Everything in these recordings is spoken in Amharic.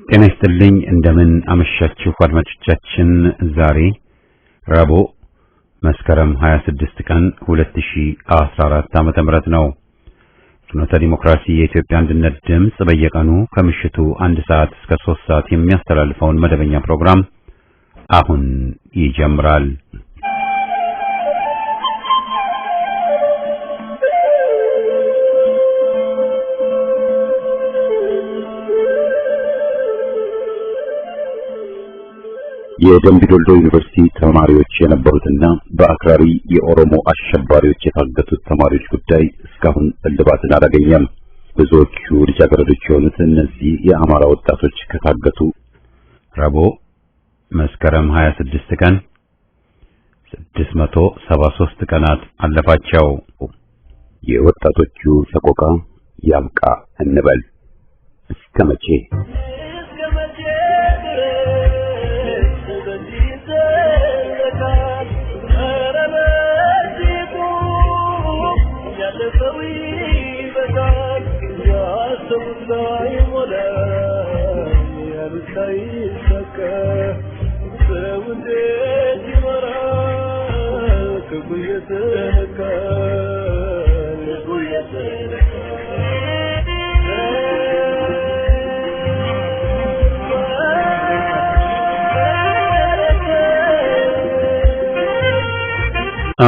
ጤና ይስጥልኝ እንደምን አመሻችሁ አድማጮቻችን። ዛሬ ረቡዕ መስከረም 26 ቀን 2014 ዓመተ ምህረት ነው። ፍኖተ ዲሞክራሲ የኢትዮጵያ አንድነት ድምጽ በየቀኑ ከምሽቱ 1 ሰዓት እስከ 3 ሰዓት የሚያስተላልፈውን መደበኛ ፕሮግራም አሁን ይጀምራል። የደምቢ ዶሎ ዩኒቨርሲቲ ተማሪዎች የነበሩትና በአክራሪ የኦሮሞ አሸባሪዎች የታገቱት ተማሪዎች ጉዳይ እስካሁን እልባትን አላገኘም። ብዙዎቹ ልጃገረዶች የሆኑት እነዚህ የአማራ ወጣቶች ከታገቱ ረቡዕ መስከረም 26 ቀን 673 ቀናት አለፋቸው። የወጣቶቹ ሰቆቃ ያብቃ እንበል። እስከመቼ?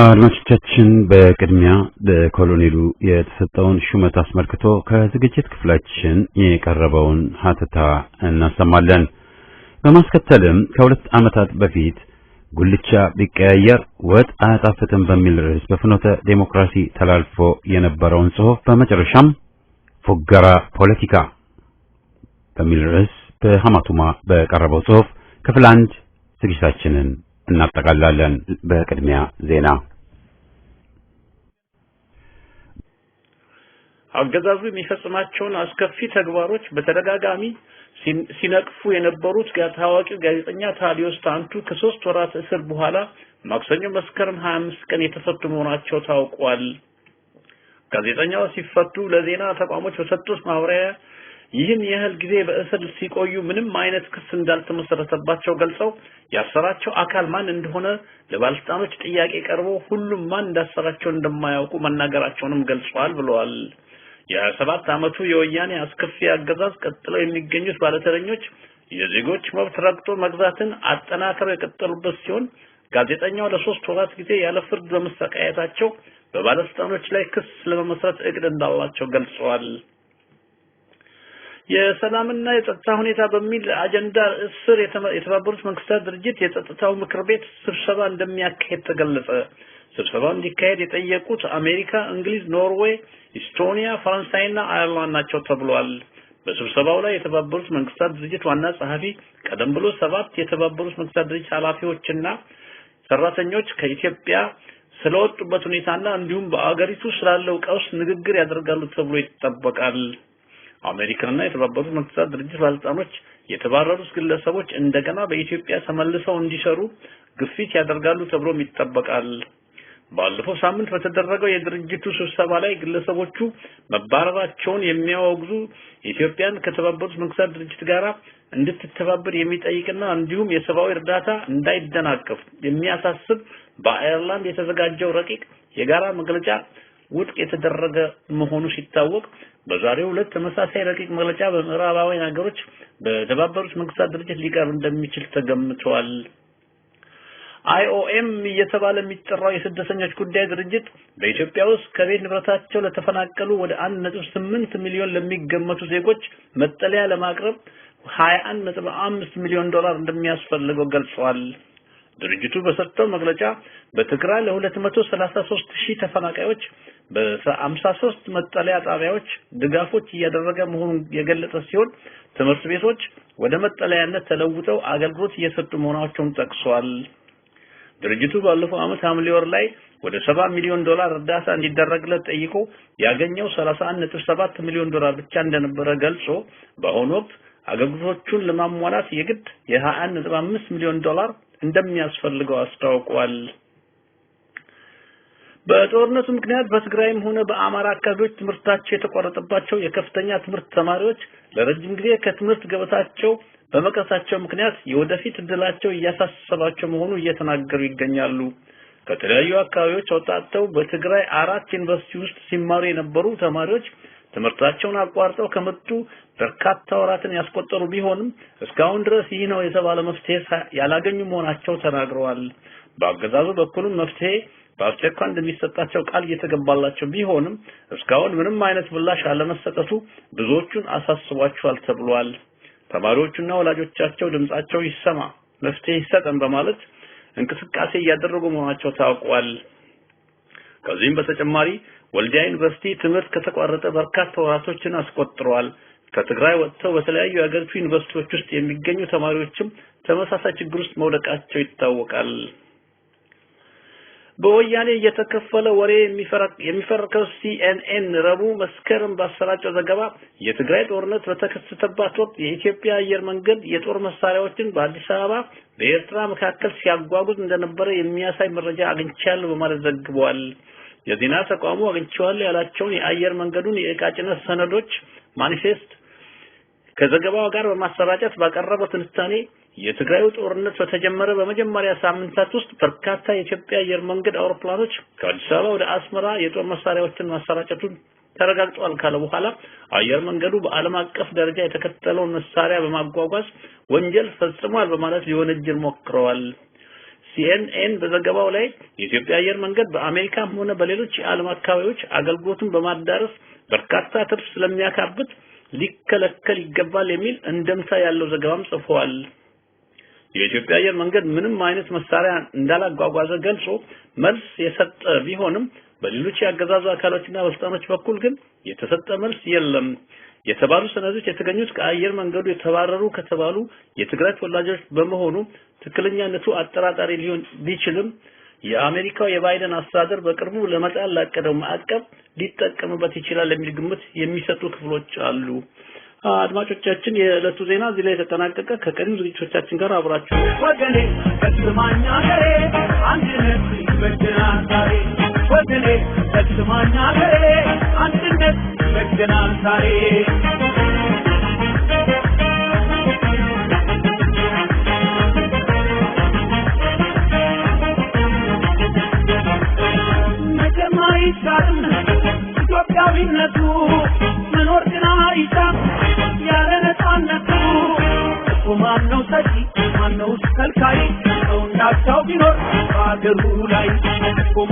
አድማጮቻችን በቅድሚያ በኮሎኔሉ የተሰጠውን ሹመት አስመልክቶ ከዝግጅት ክፍላችን የቀረበውን ሀተታ እናሰማለን። በማስከተልም ከሁለት ዓመታት በፊት ጉልቻ ቢቀያየር ወጥ አያጣፍጥም በሚል ርዕስ በፍኖተ ዴሞክራሲ ተላልፎ የነበረውን ጽሑፍ በመጨረሻም ፉገራ ፖለቲካ በሚል ርዕስ በሐማቱማ በቀረበው ጽሑፍ ክፍል 1 ዝግጅታችንን እናጠቃላለን። በቅድሚያ ዜና። አገዛዙ የሚፈጽማቸውን አስከፊ ተግባሮች በተደጋጋሚ ሲነቅፉ የነበሩት ታዋቂው ጋዜጠኛ ታዲዮስ ታንቱ ከ3 ወራት እስር በኋላ ማክሰኞ መስከረም 25 ቀን የተፈቱ መሆናቸው ታውቋል። ጋዜጠኛው ሲፈቱ ለዜና ተቋሞች በሰጡት ማብራሪያ ይህን ያህል ጊዜ በእስር ሲቆዩ ምንም አይነት ክስ እንዳልተመሰረተባቸው ገልጸው ያሰራቸው አካል ማን እንደሆነ ለባለስልጣኖች ጥያቄ ቀርቦ ሁሉም ማን እንዳሰራቸው እንደማያውቁ መናገራቸውንም ገልጸዋል ብለዋል። የ27 ዓመቱ የወያኔ አስከፊ አገዛዝ ቀጥለው የሚገኙት ባለተረኞች የዜጎች መብት ረግጦ መግዛትን አጠናክረው የቀጠሉበት ሲሆን ጋዜጠኛው ለ3 ወራት ጊዜ ያለ ፍርድ በመሰቃየታቸው በባለስልጣኖች ላይ ክስ ለመመስረት እቅድ እንዳላቸው ገልጸዋል። የሰላምና የጸጥታ ሁኔታ በሚል አጀንዳ እስር የተባበሩት መንግስታት ድርጅት የጸጥታው ምክር ቤት ስብሰባ እንደሚያካሄድ ተገለጸ። ስብሰባው እንዲካሄድ የጠየቁት አሜሪካ፣ እንግሊዝ፣ ኖርዌይ፣ ኢስቶኒያ፣ ፈረንሳይና አየርላንድ ናቸው ተብሏል። በስብሰባው ላይ የተባበሩት መንግስታት ድርጅት ዋና ጸሐፊ ቀደም ብሎ 7 የተባበሩት መንግስታት ድርጅት ኃላፊዎችና ሰራተኞች ከኢትዮጵያ ስለወጡበት ሁኔታና እንዲሁም በአገሪቱ ስላለው ቀውስ ንግግር ያደርጋሉ ተብሎ ይጠበቃል። አሜሪካና የተባበሩት መንግስታት ድርጅት ባለስልጣኖች የተባረሩት ግለሰቦች እንደገና በኢትዮጵያ ተመልሰው እንዲሰሩ ግፊት ያደርጋሉ ተብሎ ይጠበቃል። ባለፈው ሳምንት በተደረገው የድርጅቱ ስብሰባ ላይ ግለሰቦቹ መባረራቸውን የሚያወግዙ ኢትዮጵያን ከተባበሩት መንግስታት ድርጅት ጋር እንድትተባበር የሚጠይቅና እንዲሁም የሰብአዊ እርዳታ እንዳይደናቀፍ የሚያሳስብ በአየርላንድ የተዘጋጀው ረቂቅ የጋራ መግለጫ ውድቅ የተደረገ መሆኑ ሲታወቅ በዛሬው ዕለት ተመሳሳይ ረቂቅ መግለጫ በምዕራባውያን ሀገሮች በተባበሩት መንግስታት ድርጅት ሊቀርብ እንደሚችል ተገምቷል። IOM እየተባለ የሚጠራው የስደተኞች ጉዳይ ድርጅት በኢትዮጵያ ውስጥ ከቤት ንብረታቸው ለተፈናቀሉ ወደ 1.8 ሚሊዮን ለሚገመቱ ዜጎች መጠለያ ለማቅረብ 21.5 ሚሊዮን ዶላር እንደሚያስፈልገው ገልጿል። ድርጅቱ በሰጠው መግለጫ በትግራይ ለ233,000 ተፈናቃዮች በ53 መጠለያ ጣቢያዎች ድጋፎች እያደረገ መሆኑን የገለጸ ሲሆን ትምህርት ቤቶች ወደ መጠለያነት ተለውጠው አገልግሎት እየሰጡ መሆናቸውን ጠቅሷል። ድርጅቱ ባለፈው ዓመት ሐምሌ ወር ላይ ወደ 70 ሚሊዮን ዶላር እርዳታ እንዲደረግለት ጠይቆ ያገኘው 31.7 ሚሊዮን ዶላር ብቻ እንደነበረ ገልጾ በአሁኑ ወቅት አገልግሎቶቹን ለማሟላት የግድ የ21.5 ሚሊዮን ዶላር እንደሚያስፈልገው አስታውቋል። በጦርነቱ ምክንያት በትግራይም ሆነ በአማራ አካባቢዎች ትምህርታቸው የተቋረጠባቸው የከፍተኛ ትምህርት ተማሪዎች ለረጅም ጊዜ ከትምህርት ገበታቸው በመቅረታቸው ምክንያት የወደፊት እድላቸው እያሳሰባቸው መሆኑ እየተናገሩ ይገኛሉ። ከተለያዩ አካባቢዎች ወጣተው በትግራይ 4 ዩኒቨርሲቲ ውስጥ ሲማሩ የነበሩ ተማሪዎች ትምህርታቸውን አቋርጠው ከመጡ በርካታ ወራትን ያስቆጠሩ ቢሆንም እስካሁን ድረስ ይህ ነው የተባለ መፍትሄ ያላገኙ መሆናቸው ተናግረዋል። በአገዛዙ በኩልም መፍትሄ በአስቸኳይ እንደሚሰጣቸው ቃል እየተገባላቸው ቢሆንም እስካሁን ምንም አይነት ምላሽ አለመሰጠቱ ብዙዎቹን አሳስቧቸዋል ተብሏል። ተማሪዎቹና ወላጆቻቸው ድምጻቸው ይሰማ፣ መፍትሄ ይሰጠን በማለት እንቅስቃሴ እያደረጉ መሆናቸው ታውቋል። ከዚህም በተጨማሪ ወልዲያ ዩኒቨርሲቲ ትምህርት ከተቋረጠ በርካታ ወራቶችን አስቆጥሯል። ከትግራይ ወጥተው በተለያዩ የሀገሪቱ ዩኒቨርሲቲዎች ውስጥ የሚገኙ ተማሪዎችም ተመሳሳይ ችግር ውስጥ መውደቃቸው ይታወቃል። በወያኔ እየተከፈለ ወሬ የሚፈረከው CNN ረቡዕ መስከረም ባሰራጨው ዘገባ የትግራይ ጦርነት በተከሰተበት ወቅት የኢትዮጵያ አየር መንገድ የጦር መሳሪያዎችን በአዲስ አበባ በኤርትራ መካከል ሲያጓጉዝ እንደነበረ የሚያሳይ መረጃ አግኝቻለሁ በማለት ዘግቧል። የዜና ተቋሙ አግኝቻለሁ ያላቸውን የአየር መንገዱን የዕቃ ጭነት ሰነዶች ማኒፌስት ከዘገባው ጋር በማሰራጨት ባቀረበው ትንታኔ የትግራዩ ጦርነት በተጀመረ በመጀመሪያ ሳምንታት ውስጥ በርካታ የኢትዮጵያ አየር መንገድ አውሮፕላኖች ከአዲስ አበባ ወደ አስመራ የጦር መሳሪያዎችን ማሰራጨቱን ተረጋግጧል ካለ በኋላ አየር መንገዱ በዓለም አቀፍ ደረጃ የተከተለውን መሳሪያ በማጓጓዝ ወንጀል ፈጽሟል በማለት ሊወነጅል ሞክረዋል። CNN በዘገባው ላይ የኢትዮጵያ አየር መንገድ በአሜሪካም ሆነ በሌሎች የዓለም አካባቢዎች አገልግሎቱን በማዳረስ በርካታ ትርፍ ስለሚያካብት ሊከለከል ይገባል የሚል እንደምታ ያለው ዘገባም ጽፏል። የኢትዮጵያ አየር መንገድ ምንም አይነት መሳሪያ እንዳላጓጓዘ ገልጾ መልስ የሰጠ ቢሆንም በሌሎች የአገዛዙ አካሎችና ባለስልጣኖች በኩል ግን የተሰጠ መልስ የለም። የተባሉ ሰነዶች የተገኙት ከአየር መንገዱ የተባረሩ ከተባሉ የትግራይ ተወላጆች በመሆኑ ትክክለኛነቱ አጠራጣሪ ሊሆን ቢችልም የአሜሪካው የባይደን አስተዳደር በቅርቡ ለመጣል ላቀደው ማዕቀብ ሊጠቀምበት ይችላል የሚል ግምት የሚሰጡ ክፍሎች አሉ። አድማጮቻችን የዕለቱ ዜና እዚህ ላይ ተጠናቀቀ። ከቀሪው ዝግጅቶቻችን ጋር አብራችሁ ወገኔ ተስማኛ ገሬ አንድነት ይበጀናል ዛሬ ወገኔ ተስማኛ ገሬ አንድነት ይበጀናል ዛሬ መጀመሪያ ኢትዮጵያዊነቱ መኖር ግን አይቻል ያለ ነፃነቱ ማነው ሰጪ ማነው ከልካይ ሰው እንዳቻው ቢኖር በአገሩ ላይ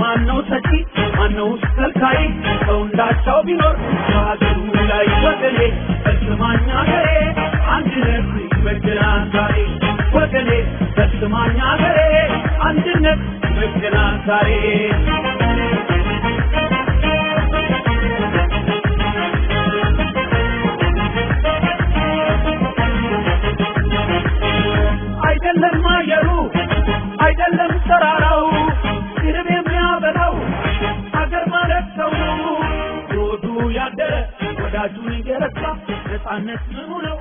ማነው ሰጪ ማነው ከልካይ ሰው እንዳቻው ቢኖር በአገሩ ላይ ወገኔ ተስማኛ ገሬ አንድነት ይበጀናል ዛሬ ወገኔ ተስማኛ ገሬ አንድነት ይበጀናል ዛሬ አይደለም አየሩ አይደለም ተራራው ይርብ የሚያበላው ሀገር ማለት ሰው ሮዱ ያደረ ወዳጁን ይገረሳ ነፃነት ምኑ ነው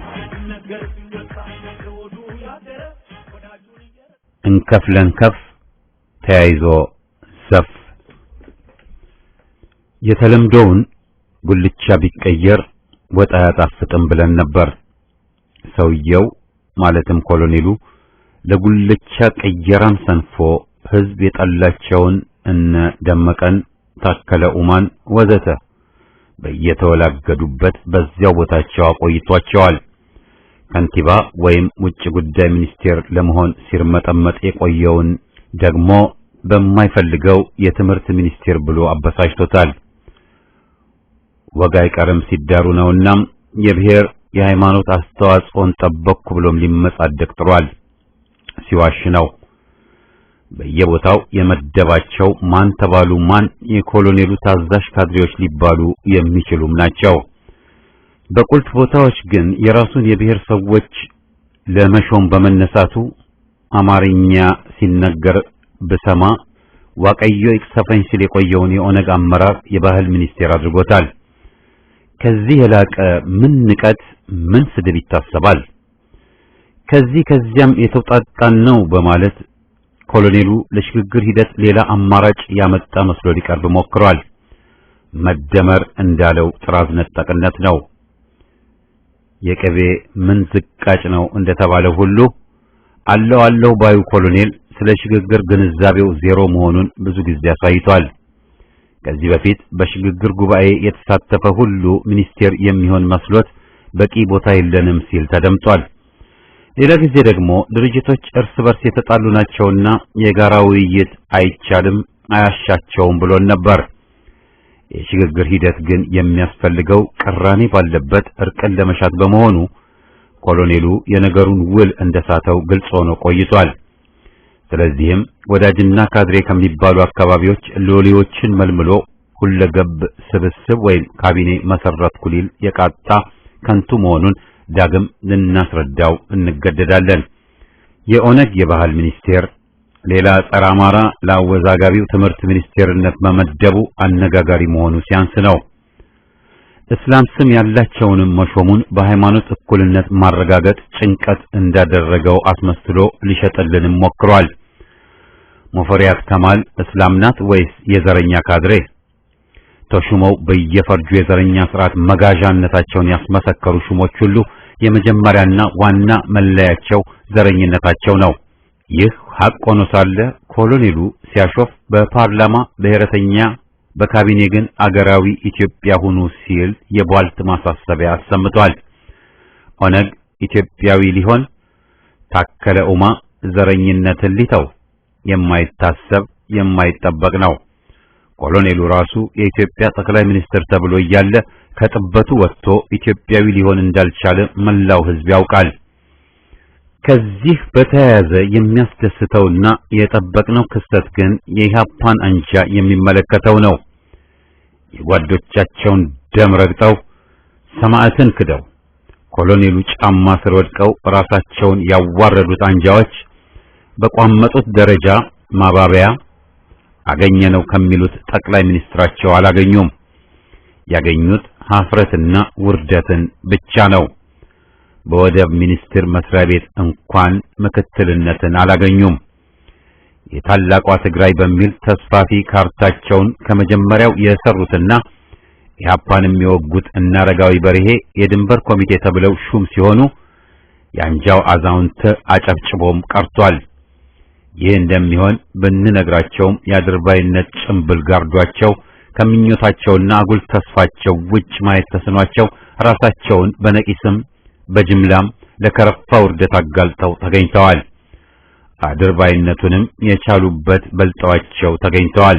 ነገር ሲወጣ ሮዱ ያደረ ወዳጁን ይገረሳ እንከፍለንከፍ ተያይዞ ዘፍ የተለምዶውን ጉልቻ ቢቀየር ወጣ ያጣፍጥም ብለን ነበር። ሰውየው ማለትም ኮሎኔሉ ለጉልቻ ቀየራም ሰንፎ ህዝብ የጠላቸውን እነ ደመቀን ታከለ ኡማን ወዘተ በየተወላገዱበት በዚያው ቦታቸው አቆይቷቸዋል። ከንቲባ ወይም ውጭ ጉዳይ ሚኒስቴር ለመሆን ሲርመጠመጥ የቆየውን ደግሞ በማይፈልገው የትምህርት ሚኒስቴር ብሎ አበሳጭቶታል። ወግ አይቀርም ሲዳሩ ነውና የብሔር የሃይማኖት አስተዋጽኦን ጠበቅኩ ብሎም ሊመጻደቅ ጥሯል። ሲዋሽ ነው። በየቦታው የመደባቸው ማን ተባሉ ማን የኮሎኔሉ ታዛዥ ካድሬዎች ሊባሉ የሚችሉም ናቸው። በቁልፍ ቦታዎች ግን የራሱን የብሔር ሰዎች ለመሾም በመነሳቱ አማርኛ ሲነገር በሰማ ዋቀዮ ይክሰፈኝ ሲል የቆየውን የኦነግ አመራር የባህል ሚኒስቴር አድርጎታል። ከዚህ የላቀ ምን ንቀት ምን ስድብ ይታሰባል? ከዚያም የተውጣጣን ነው በማለት ኮሎኔሉ ለሽግግር ሂደት ሌላ አማራጭ ያመጣ መስሎ ሊቀርብ ሞክሯል። መደመር እንዳለው ጥራዝ ነጠቅነት ነው። የቅቤ ምን ዝቃጭ ነው እንደተባለው ሁሉ አለው ባዩ ኮሎኔል ስለ ሽግግር ግንዛቤው ዜሮ መሆኑን ብዙ ጊዜ አሳይቷል። ከዚህ በፊት በሽግግር ጉባኤ የተሳተፈ ሁሉ ሚኒስቴር የሚሆን መስሎት በቂ ቦታ የለንም ሲል ተደምጧል። ሌላ ጊዜ ደግሞ ድርጅቶች እርስ በርስ የተጣሉ ናቸውና የጋራ ውይይት አይቻልም አያሻቸውም ብሎን ነበር። የሽግግር ሂደት ግን የሚያስፈልገው ቅራኔ ባለበት እርቅን ለመሻት በመሆኑ ኮሎኔሉ የነገሩን ውል እንደሳተው ግልጽ ሆኖ ቆይቷል። ስለዚህም ወዳጅና ካድሬ ከሚባሉ አካባቢዎች ሎሌዎችን መልምሎ ሁለገብ ስብስብ ወይም ካቢኔ መሰረትኩ ሊል የቃጣ ከንቱ መሆኑን ዳግም ልናስረዳው እንገደዳለን። የኦነግ የባህል ሚኒስቴር ሌላ ጸረ አማራ ለአወዛጋቢው ትምህርት ሚኒስቴርነት መመደቡ አነጋጋሪ መሆኑ ሲያንስ ነው። እስላም ስም ያላቸውንም መሾሙን በሃይማኖት እኩልነት ማረጋገጥ ጭንቀት እንዳደረገው አስመስሎ ሊሸጥልንም ሞክሯል። ሙፈሪያት ከማል እስላም ናት ወይስ የዘረኛ ካድሬ? ተሹመው በየፈርጁ የዘረኛ ስርዓት መጋዣነታቸውን ያስመሰከሩ ሹሞች ሁሉ የመጀመሪያና ዋና መለያቸው ዘረኝነታቸው ነው። ይህ ሐቅ ሆኖ ሳለ ኮሎኔሉ ሲያሾፍ በፓርላማ ብሔረተኛ በካቢኔ ግን አገራዊ ኢትዮጵያ ሁኑ ሲል የቧልት ማሳሰቢያ አሰምቷል። ኦነግ ኢትዮጵያዊ ሊሆን ታከለ ኡማ ዘረኝነትን ሊተው የማይታሰብ የማይጠበቅ ነው። ኮሎኔሉ ራሱ የኢትዮጵያ ጠቅላይ ሚኒስትር ተብሎ እያለ ከጥበቱ ወጥቶ ኢትዮጵያዊ ሊሆን እንዳልቻለ መላው ሕዝብ ያውቃል። ከዚህ በተያያዘ የሚያስደስተውና የጠበቅነው ክስተት ግን የኢህአፓን አንጃ የሚመለከተው ነው። የጓዶቻቸውን ደም ረግጠው ሰማዕትን ክደው ኮሎኔሉ ጫማ ስር ወድቀው ራሳቸውን ያዋረዱት አንጃዎች በቋመጡት ደረጃ ማባበያ አገኘነው ከሚሉት ጠቅላይ ሚኒስትራቸው አላገኙም። ያገኙት ሀፍረትና ውርደትን ብቻ ነው። በወደብ ሚኒስቴር መስሪያ ቤት እንኳን ምክትልነትን አላገኙም። የታላቋ ትግራይ በሚል ተስፋፊ ካርታቸውን ከመጀመሪያው የሰሩትና ኢህአፓን የሚወጉት እና አረጋዊ በርሄ የድንበር ኮሚቴ ተብለው ሹም ሲሆኑ የአንጃው አዛውንት አጨብጭቦም ቀርቷል። ይህ እንደሚሆን ብንነግራቸውም የአድርባይነት ጭምብል ጋርዷቸው ከምኞታቸውና አጉል ተስፋቸው ውጭ ማየት ተስኗቸው ራሳቸውን በነቂስም በጅምላም ለከረፋ ውርደት አጋልጠው ተገኝተዋል። አድርባይነቱንም የቻሉበት በልጠዋቸው ተገኝተዋል።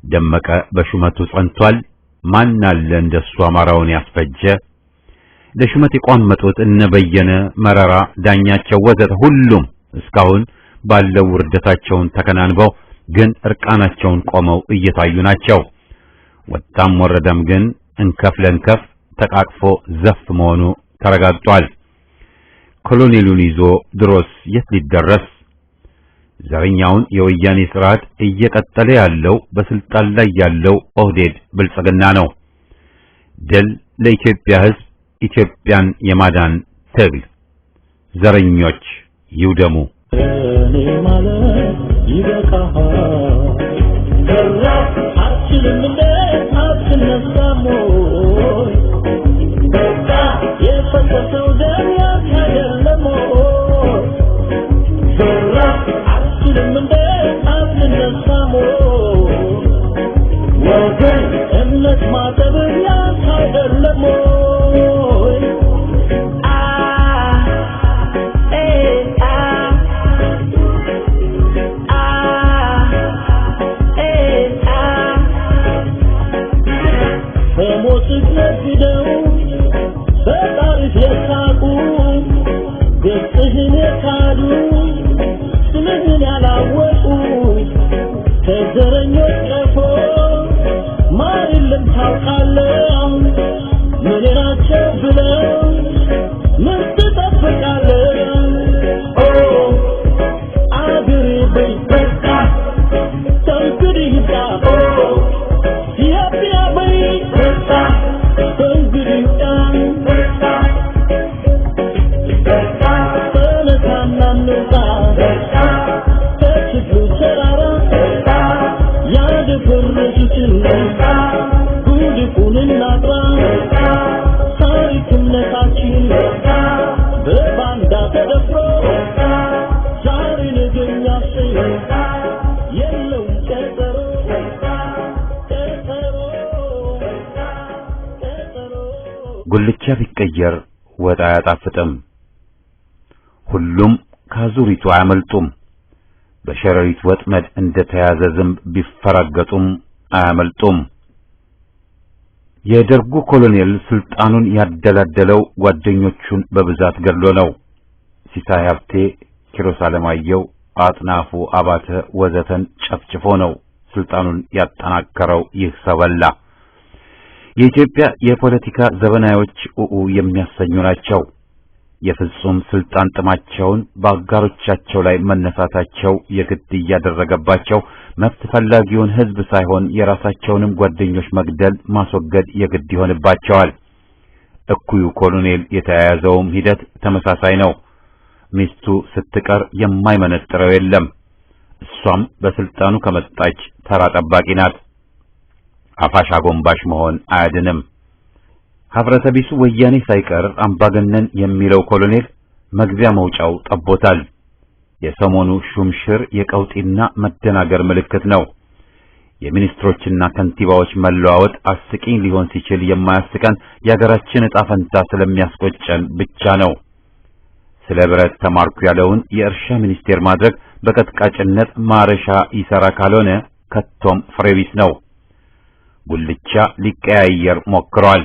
ደመቀ በሹመቱ ጸንቷል። ማን አለ እንደሱ አማራውን ያስፈጀ? ለሹመት የቋመጡት እነ በየነ መረራ፣ ዳኛቸው ወዘተ ሁሉም እስካሁን ባለው ውርደታቸውን ተከናንበው ግን እርቃናቸውን ቆመው እየታዩ ናቸው። ወጣም ወረደም ግን እንከፍ ለእንከፍ ተቃቅፎ ዘፍ መሆኑ ተረጋግጧል። ኮሎኔሉን ይዞ ድሮስ የት ሊደረስ? ዘረኛውን የወያኔ ስርዓት እየቀጠለ ያለው በስልጣን ላይ ያለው ኦህዴድ ብልጽግና ነው። ድል ለኢትዮጵያ ሕዝብ፣ ኢትዮጵያን የማዳን ትግል። ዘረኞች ይውደሙ። እኔ ማለት ይበቃሃል ከራስ አትችልም እንደ አትነሳም ወይ በቃ የፈሰሰው ደም ያንተ አይደለም ወይ ከራስ አትችልም እንደ አትነሳም ወይ ወገን እምነት ማጠብ ያንተ አይደለም ወይ የፈረሱትን ጉድፉን እናጥራ ታሪክነታችን በባንዳ ተደፍሮ ዛሬ ነገ የሚያሰኝ የለውም ቀጠሮ ጉልቻ ቢቀየር ወጥ አያጣፍጥም። ሁሉም ካዙሪቱ አያመልጡም። በሸረሪት ወጥመድ እንደተያዘ ዝንብ ቢፈራገጡም አያመልጡም። የደርጉ ኮሎኔል ስልጣኑን ያደላደለው ጓደኞቹን በብዛት ገድሎ ነው። ሲሳይ ሀብቴ፣ ኪሮስ አለማየሁ፣ አጥናፉ አባተ ወዘተን ጨፍጭፎ ነው ስልጣኑን ያጠናከረው። ይህ ሰበላ የኢትዮጵያ የፖለቲካ ዘበናዮች የሚያሰኙ ናቸው። የፍጹም ስልጣን ጥማቸውን በአጋሮቻቸው ላይ መነሳታቸው የግድ እያደረገባቸው መብት ፈላጊውን ሕዝብ ሳይሆን የራሳቸውንም ጓደኞች መግደል ማስወገድ የግድ ይሆንባቸዋል። እኩዩ ኮሎኔል የተያያዘውም ሂደት ተመሳሳይ ነው። ሚስቱ ስትቀር የማይመነጥረው የለም። እሷም በስልጣኑ ከመጣች ተራ ጠባቂ ናት። አፋሽ አጎንባሽ መሆን አያድንም። ሀብረተ ቢሱ ወያኔ ሳይቀር አምባገነን የሚለው ኮሎኔል መግቢያ መውጫው ጠቦታል። የሰሞኑ ሹምሽር የቀውጢና መደናገር ምልክት ነው። የሚኒስትሮችና ከንቲባዎች መለዋወጥ አስቂኝ ሊሆን ሲችል የማያስቀን የሀገራችን ዕጣ ፈንታ ስለሚያስቆጨን ብቻ ነው። ስለ ብረት ተማርኩ ያለውን የእርሻ ሚኒስቴር ማድረግ በቀጥቃጭነት ማረሻ ይሰራ ካልሆነ ከቶም ፍሬቢስ ነው። ጉልቻ ሊቀያየር ሞክሯል።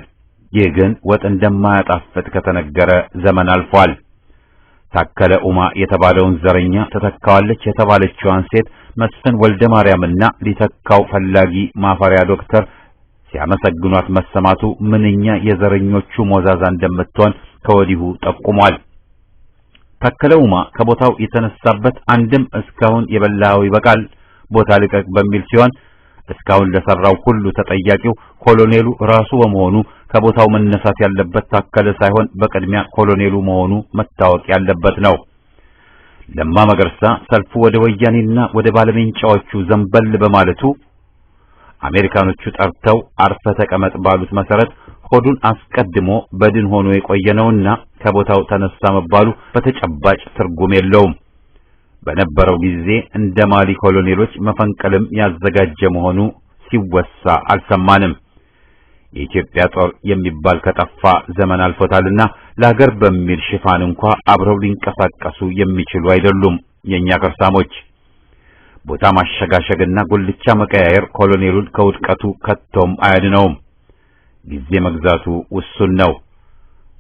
ይህ ግን ወጥ እንደማያጣፍጥ ከተነገረ ዘመን አልፏል። ታከለ ኡማ የተባለውን ዘረኛ ተተካዋለች የተባለችዋን ሴት መስፍን ወልደ ማርያምና ሊተካው ፈላጊ ማፈሪያ ዶክተር ሲያመሰግኗት መሰማቱ ምንኛ የዘረኞቹ ሞዛዛ እንደምትሆን ከወዲሁ ጠቁሟል። ታከለ ኡማ ከቦታው የተነሳበት አንድም እስካሁን የበላው ይበቃል ቦታ ልቀቅ በሚል ሲሆን እስካሁን ለሰራው ሁሉ ተጠያቂው ኮሎኔሉ ራሱ በመሆኑ ከቦታው መነሳት ያለበት ታከለ ሳይሆን በቅድሚያ ኮሎኔሉ መሆኑ መታወቅ ያለበት ነው። ለማ መገርሳ ሰልፉ ወደ ወያኔና ወደ ባለሜንጫዎቹ ዘንበል በማለቱ አሜሪካኖቹ ጠርተው አርፈ ተቀመጥ ባሉት መሰረት ሆዱን አስቀድሞ በድን ሆኖ የቆየነውና ከቦታው ተነሳ መባሉ በተጨባጭ ትርጉም የለውም። በነበረው ጊዜ እንደ ማሊ ኮሎኔሎች መፈንቀልም ያዘጋጀ መሆኑ ሲወሳ አልሰማንም። የኢትዮጵያ ጦር የሚባል ከጠፋ ዘመን አልፎታልና ለሀገር በሚል ሽፋን እንኳ አብረው ሊንቀሳቀሱ የሚችሉ አይደሉም የኛ ከርሳሞች። ቦታ ማሸጋሸግና ጉልቻ መቀያየር ኮሎኔሉን ከውድቀቱ ከቶም አያድነውም። ጊዜ መግዛቱ ውሱን ነው።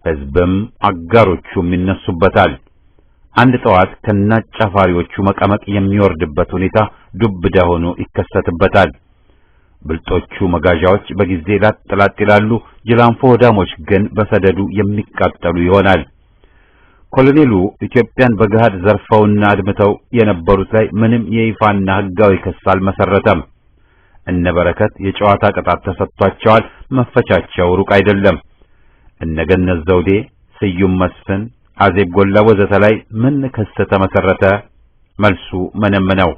ሕዝብም አጋሮቹም ይነሱበታል። አንድ ጠዋት ከናጫፋሪዎቹ መቀመቅ የሚወርድበት ሁኔታ ዱብዳ ሆኖ ይከሰትበታል። ብልጦቹ መጋዣዎች በጊዜ ላጥ ይላሉ። ጅላንፎ ሆዳሞች ግን በሰደዱ የሚቃጠሉ ይሆናል። ኮሎኔሉ ኢትዮጵያን በገሃድ ዘርፈውና አድምተው የነበሩት ላይ ምንም የይፋና ሕጋዊ ክስ አልመሰረተም። እነ በረከት የጨዋታ ቅጣት ተሰጥቷቸዋል። መፈቻቸው ሩቅ አይደለም። እነ ገነት ዘውዴ፣ ስዩም መስፍን፣ አዜብ ጎላ ወዘተ ላይ ምን ክስ ተመሰረተ? መልሱ ምንም ነው።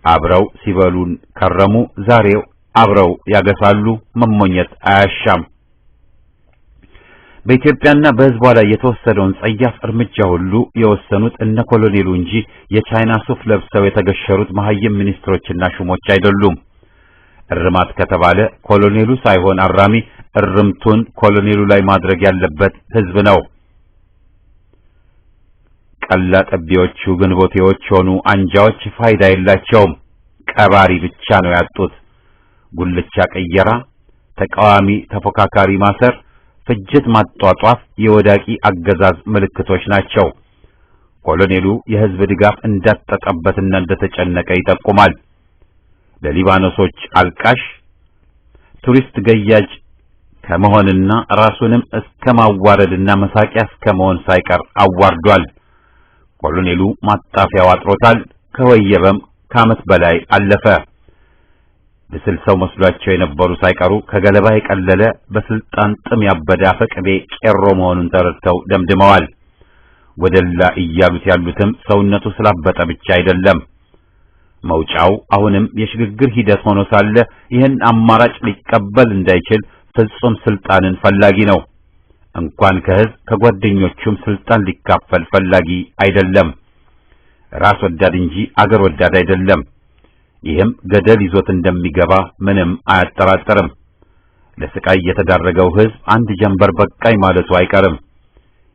አብረው ሲበሉን ከረሙ። ዛሬው አብረው ያገሳሉ። መሞኘት አያሻም። በኢትዮጵያና በሕዝቧ ላይ የተወሰደውን ጸያፍ እርምጃ ሁሉ የወሰኑት እነ ኮሎኔሉ እንጂ የቻይና ሱፍ ለብሰው የተገሸሩት መሐይም ሚኒስትሮችና ሹሞች አይደሉም። እርማት ከተባለ ኮሎኔሉ ሳይሆን አራሚ እርምቱን ኮሎኔሉ ላይ ማድረግ ያለበት ሕዝብ ነው። ቀላጠቢዎቹ ግንቦቴዎች ሆኑ አንጃዎች ፋይዳ የላቸውም። ቀባሪ ብቻ ነው ያጡት። ጉልቻ ቀየራ፣ ተቃዋሚ ተፎካካሪ ማሰር፣ ፍጅት ማጧጧፍ የወዳቂ አገዛዝ ምልክቶች ናቸው። ኮሎኔሉ የሕዝብ ድጋፍ እንዳጠጠበትና እንደተጨነቀ ይጠቁማል። ለሊባኖሶች አልቃሽ ቱሪስት ገያጅ ከመሆንና ራሱንም እስከ ማዋረድና መሳቂያ እስከ መሆን ሳይቀር አዋርዷል። ኮሎኔሉ ማጣፊያው አጥሮታል። ከወየበም ከዓመት በላይ አለፈ። ብስል ሰው መስሏቸው የነበሩ ሳይቀሩ ከገለባ የቀለለ በስልጣን ጥም ያበደ አፈቅቤ ቄሮ መሆኑን ተረድተው ደምድመዋል። ወደላ እያሉት ያሉትም ሰውነቱ ስላበጠ ብቻ አይደለም። መውጫው አሁንም የሽግግር ሂደት ሆኖ ሳለ ይህን አማራጭ ሊቀበል እንዳይችል ፍጹም ስልጣንን ፈላጊ ነው። እንኳን ከህዝብ ከጓደኞቹም ስልጣን ሊካፈል ፈላጊ አይደለም። ራስ ወዳድ እንጂ አገር ወዳድ አይደለም። ይህም ገደል ይዞት እንደሚገባ ምንም አያጠራጥርም። ለስቃይ የተዳረገው ህዝብ አንድ ጀንበር በቃኝ ማለቱ አይቀርም።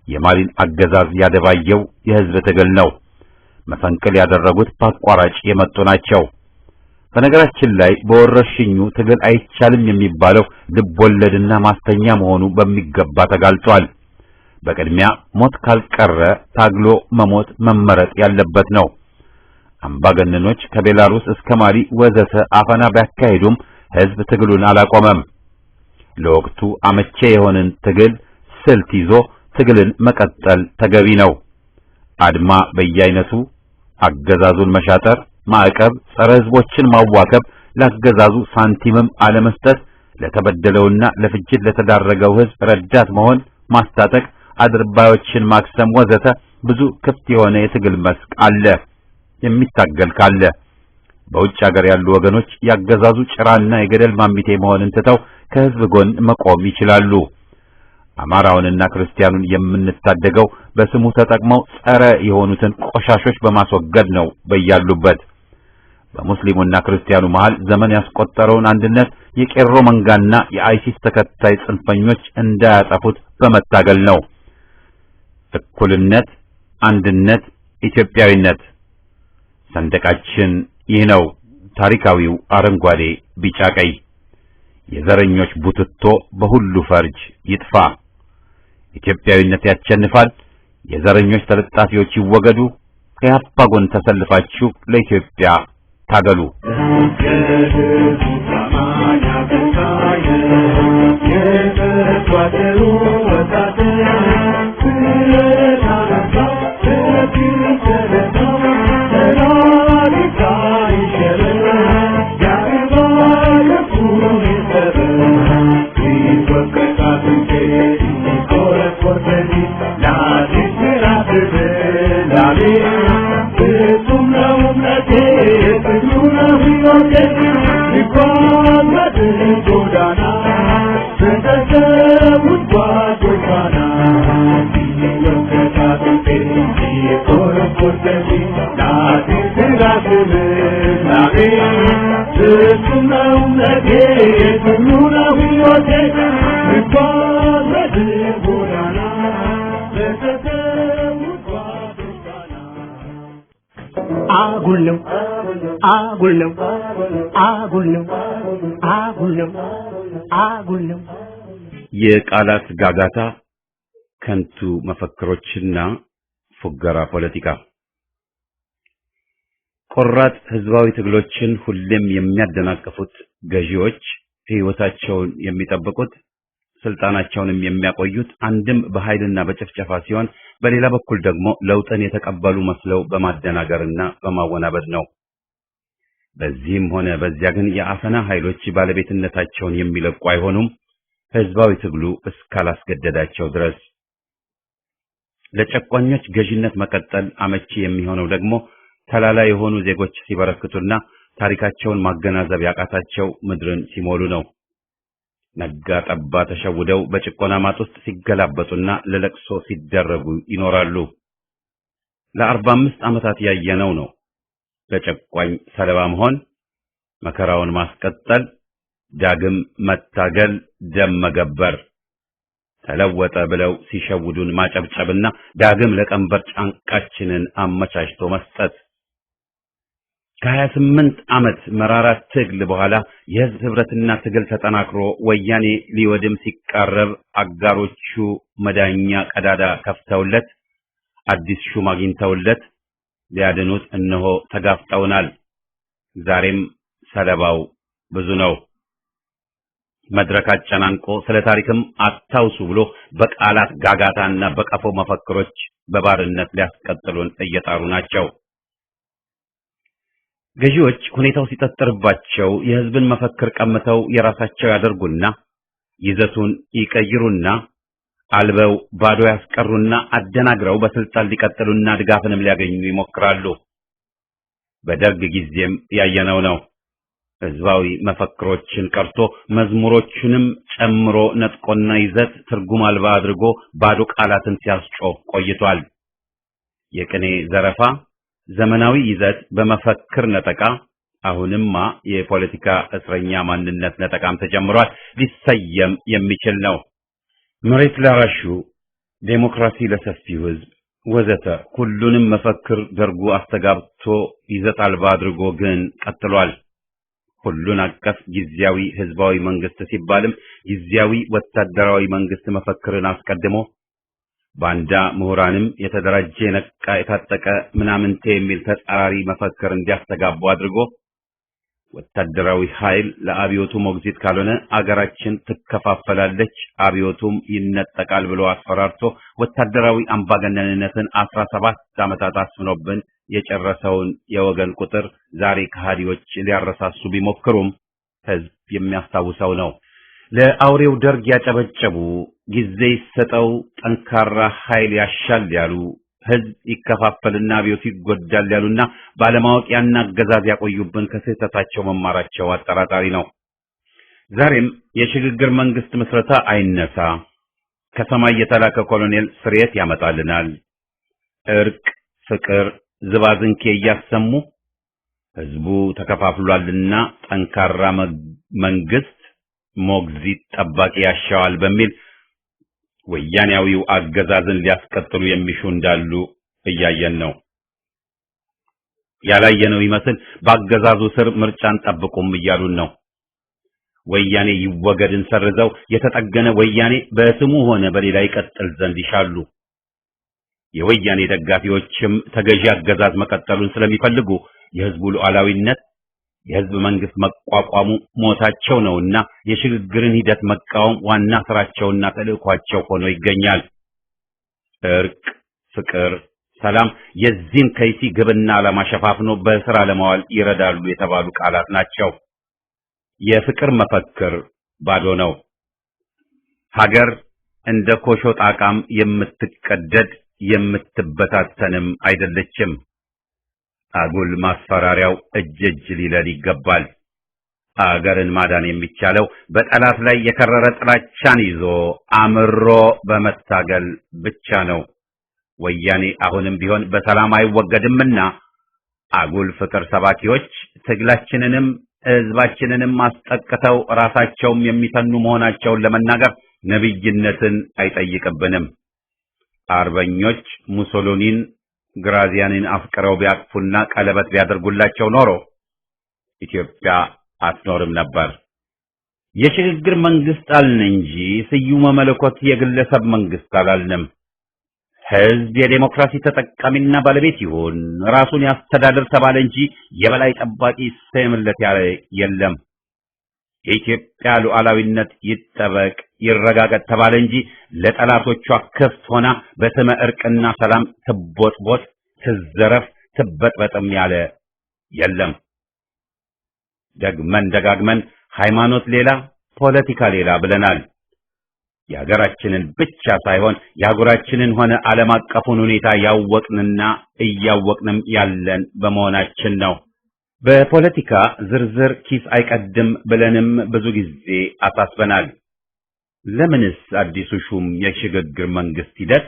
የማሊን አገዛዝ ያደባየው የህዝብ ትግል ነው። መፈንቅል ያደረጉት በአቋራጭ የመጡ ናቸው። በነገራችን ላይ በወረርሽኙ ትግል አይቻልም የሚባለው ልቦለድና ማስተኛ መሆኑ በሚገባ ተጋልጧል። በቅድሚያ ሞት ካልቀረ ታግሎ መሞት መመረጥ ያለበት ነው። አምባገነኖች ከቤላሩስ እስከ ማሊ ወዘተ አፈና ቢያካሂዱም ህዝብ ትግሉን አላቆመም። ለወቅቱ አመቼ የሆነን ትግል ስልት ይዞ ትግልን መቀጠል ተገቢ ነው። አድማ በየአይነቱ፣ አገዛዙን መሻጠር፣ ማዕቀብ፣ ጸረ ህዝቦችን ማዋከብ፣ ለአገዛዙ ሳንቲምም አለመስጠት፣ ለተበደለውና ለፍጅት ለተዳረገው ህዝብ ረዳት መሆን፣ ማስታጠቅ፣ አድርባዮችን ማክሰም ወዘተ ብዙ ክፍት የሆነ የትግል መስክ አለ። የሚታገል ካለ በውጭ ሀገር ያሉ ወገኖች ያገዛዙ ጭራና የገደል ማሚቴ መሆንን ትተው ከህዝብ ጎን መቆም ይችላሉ። አማራውንና ክርስቲያኑን የምንታደገው በስሙ ተጠቅመው ጸረ የሆኑትን ቆሻሾች በማስወገድ ነው። በያሉበት በሙስሊሙና ክርስቲያኑ መሃል ዘመን ያስቆጠረውን አንድነት የቄሮ መንጋና የአይሲስ ተከታይ ጽንፈኞች እንዳያጠፉት በመታገል ነው። እኩልነት፣ አንድነት፣ ኢትዮጵያዊነት ሰንደቃችን ይህ ነው። ታሪካዊው አረንጓዴ፣ ቢጫ፣ ቀይ። የዘረኞች ቡትቶ በሁሉ ፈርጅ ይጥፋ። ኢትዮጵያዊነት ያሸንፋል። የዘረኞች ተለጣፊዎች ይወገዱ። ከያፓ ጎን ተሰልፋችሁ ለኢትዮጵያ ታገሉ። አጉል ነው አጉል ነው አጉል ነው አጉል ነው አጉል ነው። የቃላት ጋጋታ፣ ከንቱ መፈክሮችና ፉገራ ፖለቲካ ቆራጥ ህዝባዊ ትግሎችን ሁሌም የሚያደናቅፉት ገዢዎች ህይወታቸውን የሚጠብቁት ስልጣናቸውንም የሚያቆዩት አንድም በኃይልና በጭፍጨፋ ሲሆን በሌላ በኩል ደግሞ ለውጥን የተቀበሉ መስለው በማደናገርና በማወናበድ ነው። በዚህም ሆነ በዚያ ግን የአፈና ኃይሎች ባለቤትነታቸውን የሚለቁ አይሆኑም፣ ህዝባዊ ትግሉ እስካላስገደዳቸው ድረስ። ለጨቋኞች ገዢነት መቀጠል አመቺ የሚሆነው ደግሞ ተላላ የሆኑ ዜጎች ሲበረክቱና ታሪካቸውን ማገናዘብ ያቃታቸው ምድርን ሲሞሉ ነው። ነጋ ጠባ ተሸውደው በጭቆና ማጥ ውስጥ ሲገላበጡና ለለቅሶ ሲደረጉ ይኖራሉ። ለ45 ዓመታት ያየነው ነው። ለጨቋኝ ሰለባ መሆን፣ መከራውን ማስቀጠል፣ ዳግም መታገል፣ ደም መገበር፣ ተለወጠ ብለው ሲሸውዱን ማጨብጨብና ዳግም ለቀንበር ጫንቃችንን አመቻችቶ መስጠት። ከ28 ዓመት መራራ ትግል በኋላ የህዝብ ህብረትና ትግል ተጠናክሮ ወያኔ ሊወድም ሲቃረብ አጋሮቹ መዳኛ ቀዳዳ ከፍተውለት አዲስ ሹም አግኝተውለት ሊያድኑት እነሆ ተጋፍጠውናል። ዛሬም ሰለባው ብዙ ነው። መድረክ አጨናንቆ ስለ ታሪክም አታውሱ ብሎ በቃላት ጋጋታና በቀፎ መፈክሮች በባርነት ሊያስቀጥሉን እየጣሩ ናቸው። ገዢዎች ሁኔታው ሲጠጥርባቸው የህዝብን መፈክር ቀምተው የራሳቸው ያደርጉና ይዘቱን ይቀይሩና አልበው ባዶ ያስቀሩና አደናግረው በስልጣን ሊቀጥሉና ድጋፍንም ሊያገኙ ይሞክራሉ። በደርግ ጊዜም ያየነው ነው። ህዝባዊ መፈክሮችን ቀርቶ መዝሙሮቹንም ጨምሮ ነጥቆና ይዘት ትርጉም አልባ አድርጎ ባዶ ቃላትን ሲያስጮህ ቆይቷል። የቅኔ ዘረፋ፣ ዘመናዊ ይዘት በመፈክር ነጠቃ፣ አሁንማ የፖለቲካ እስረኛ ማንነት ነጠቃም ተጀምሯል። ሊሰየም የሚችል ነው። መሬት ላራሹ፣ ዴሞክራሲ ለሰፊው ህዝብ ወዘተ ሁሉንም መፈክር ደርጉ አስተጋብቶ ይዘት አልባ አድርጎ ግን ቀጥሏል። ሁሉን አቀፍ ጊዜያዊ ህዝባዊ መንግስት ሲባልም ጊዜያዊ ወታደራዊ መንግስት መፈክርን አስቀድሞ ባንዳ ምሁራንም የተደራጀ ነቃ የታጠቀ ምናምንቴ የሚል ተጻራሪ መፈክር እንዲያስተጋቡ አድርጎ ወታደራዊ ኃይል ለአብዮቱ ሞግዚት ካልሆነ አገራችን ትከፋፈላለች፣ አብዮቱም ይነጠቃል ብሎ አስፈራርቶ ወታደራዊ አምባገነንነትን 17 ዓመታት አስፍኖብን የጨረሰውን የወገን ቁጥር ዛሬ ከሃዲዎች ሊያረሳሱ ቢሞክሩም ህዝብ የሚያስታውሰው ነው። ለአውሬው ደርግ ያጨበጨቡ፣ ጊዜ ይሰጠው፣ ጠንካራ ኃይል ያሻል ያሉ፣ ህዝብ ይከፋፈልና አብዮቱ ይጎዳል ያሉና ባለማወቅ ያን አገዛዝ ያቆዩብን ከስህተታቸው መማራቸው አጠራጣሪ ነው። ዛሬም የሽግግር መንግስት ምስረታ አይነሳ፣ ከሰማይ የተላከ ኮሎኔል ስርየት ያመጣልናል፣ እርቅ፣ ፍቅር፣ ዝባዝንኬ እያሰሙ ህዝቡ ተከፋፍሏልና ጠንካራ መንግስት ሞግዚት ጠባቂ ያሻዋል በሚል ወያኔያዊው አገዛዝን ሊያስቀጥሉ የሚሹ እንዳሉ እያየን ነው። ያላየነው ይመስል በአገዛዙ ስር ምርጫን ጠብቁም እያሉን ነው። ወያኔ ይወገድን ሰርዘው የተጠገነ ወያኔ በስሙ ሆነ በሌላ ይቀጥል ዘንድ ይሻሉ። የወያኔ ደጋፊዎችም ተገዢ አገዛዝ መቀጠሉን ስለሚፈልጉ የህዝቡ ሉዓላዊነት፣ የህዝብ መንግስት መቋቋሙ ሞታቸው ነውና የሽግግርን ሂደት መቃወም ዋና ስራቸውና ተልእኳቸው ሆኖ ይገኛል። እርቅ፣ ፍቅር፣ ሰላም የዚህን ከይሲ ግብና ዓላማ ሸፋፍኖ በስራ ለማዋል ይረዳሉ የተባሉ ቃላት ናቸው። የፍቅር መፈክር ባዶ ነው። ሀገር እንደ ኮሾ ጣቃም የምትቀደድ የምትበታተንም አይደለችም። አጉል ማስፈራሪያው እጅ ሊለል ይገባል። አገርን ማዳን የሚቻለው በጠላት ላይ የከረረ ጥላቻን ይዞ አምሮ በመታገል ብቻ ነው። ወያኔ አሁንም ቢሆን በሰላም አይወገድምና አጉል ፍቅር ሰባኪዎች ትግላችንንም ህዝባችንንም አስጠቅተው ራሳቸውም የሚተኑ መሆናቸውን ለመናገር ነብይነትን አይጠይቅብንም። አርበኞች ሙሶሎኒን ግራዚያንን አፍቅረው ቢያቅፉና ቀለበት ቢያደርጉላቸው ኖሮ ኢትዮጵያ አትኖርም ነበር። የሽግግር መንግስት አልን እንጂ ስዩመ መለኮት የግለሰብ መንግስት አላልንም። ህዝብ የዴሞክራሲ ተጠቃሚና ባለቤት ይሁን፣ ራሱን ያስተዳድር ተባለ እንጂ የበላይ ጠባቂ ሰየምለት ያለ የለም። የኢትዮጵያ ሉዓላዊነት ይጠበቅ ይረጋገጥ ተባለ እንጂ ለጠላቶቿ ክፍት ሆና በስመ እርቅና ሰላም ትቦጥቦጥ፣ ትዘረፍ፣ ትበጥበጥም ያለ የለም። ደግመን ደጋግመን ሃይማኖት ሌላ ፖለቲካ ሌላ ብለናል። የሀገራችንን ብቻ ሳይሆን የአህጉራችንን ሆነ ዓለም አቀፉን ሁኔታ ያወቅንና እያወቅንም ያለን በመሆናችን ነው። በፖለቲካ ዝርዝር ኪስ አይቀድም ብለንም ብዙ ጊዜ አሳስበናል። ለምንስ አዲሱ ሹም የሽግግር መንግስት ሂደት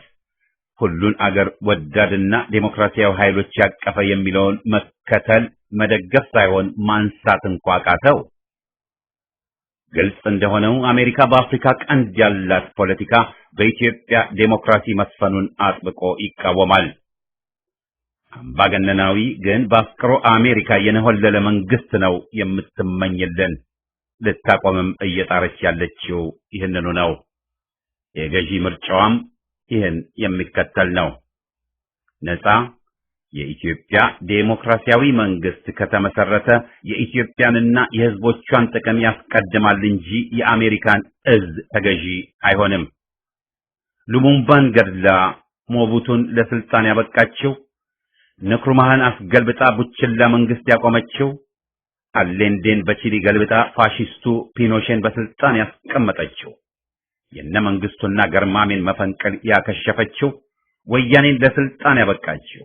ሁሉን አገር ወዳድና ዴሞክራሲያዊ ኃይሎች ያቀፈ የሚለውን መከተል መደገፍ ሳይሆን ማንሳት እንኳ ቃተው? ግልጽ እንደሆነው አሜሪካ በአፍሪካ ቀንድ ያላት ፖለቲካ በኢትዮጵያ ዴሞክራሲ መስፈኑን አጥብቆ ይቃወማል። አምባገነናዊ ግን በአፍቅሮ አሜሪካ የነሆለለ መንግስት ነው የምትመኝልን። ልታቆምም እየጣረች ያለችው ይህንኑ ነው። የገዢ ምርጫዋም ይህን የሚከተል ነው። ነፃ የኢትዮጵያ ዴሞክራሲያዊ መንግስት ከተመሰረተ የኢትዮጵያንና የህዝቦቿን ጥቅም ያስቀድማል እንጂ የአሜሪካን እዝ ተገዢ አይሆንም። ሉሙምባን ገድላ ሞቡቱን ለስልጣን ያበቃችው፣ ንክሩማህን አስገልብጣ ቡችላ መንግስት ያቆመችው፣ አሌንዴን በቺሊ ገልብጣ ፋሺስቱ ፒኖሼን በስልጣን ያስቀመጠችው፣ የነ መንግስቱና ገርማሜን መፈንቅል ያከሸፈችው፣ ወያኔን ለስልጣን ያበቃችው፣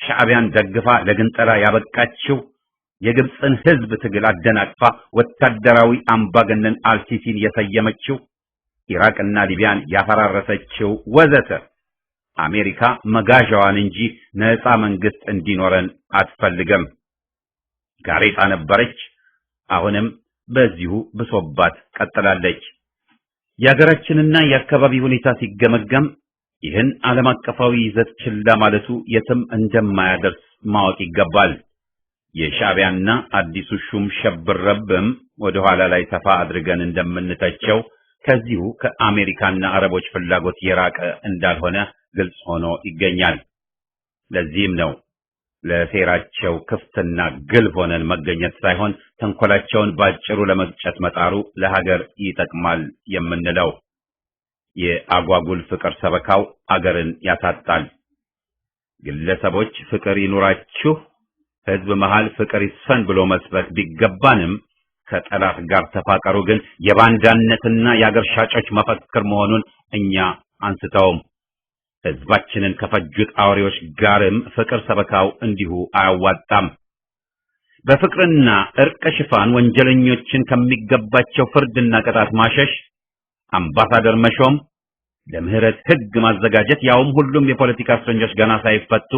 ሻዕቢያን ደግፋ ለግንጠላ ያበቃችው የግብፅን ህዝብ ትግል አደናቅፋ ወታደራዊ አምባገነን አልሲሲን የሰየመችው ኢራቅና ሊቢያን ያፈራረሰችው ወዘተ አሜሪካ መጋዣዋን እንጂ ነፃ መንግስት እንዲኖረን አትፈልግም። ጋሬጣ ነበረች፣ አሁንም በዚሁ ብሶባት ቀጥላለች። የሀገራችንና የአካባቢ ሁኔታ ሲገመገም ይህን ዓለም አቀፋዊ ይዘት ችላ ማለቱ የትም እንደማያደርስ ማወቅ ይገባል። የሻዕቢያና አዲሱ ሹም ሸብረብም ወደ ኋላ ላይ ሰፋ አድርገን እንደምንተቸው ከዚሁ ከአሜሪካና አረቦች ፍላጎት የራቀ እንዳልሆነ ግልጽ ሆኖ ይገኛል። ለዚህም ነው ለሴራቸው ክፍትና ግልብ ሆነን መገኘት ሳይሆን ተንኮላቸውን ባጭሩ ለመግጨት መጣሩ ለሀገር ይጠቅማል የምንለው። የአጓጉል ፍቅር ሰበካው አገርን ያሳጣል። ግለሰቦች ፍቅር ይኑራችሁ፣ ህዝብ መሃል ፍቅር ይስፈን ብሎ መስበክ ቢገባንም ከጠላት ጋር ተፋቀሩ ግን የባንዳነትና የአገር ሻጮች መፈክር መሆኑን እኛ አንስተውም። ህዝባችንን ከፈጁት አውሬዎች ጋርም ፍቅር ሰበካው እንዲሁ አያዋጣም። በፍቅርና እርቅ ሽፋን ወንጀለኞችን ከሚገባቸው ፍርድና ቅጣት ማሸሽ፣ አምባሳደር መሾም፣ ለምህረት ህግ ማዘጋጀት፣ ያውም ሁሉም የፖለቲካ እስረኞች ገና ሳይፈቱ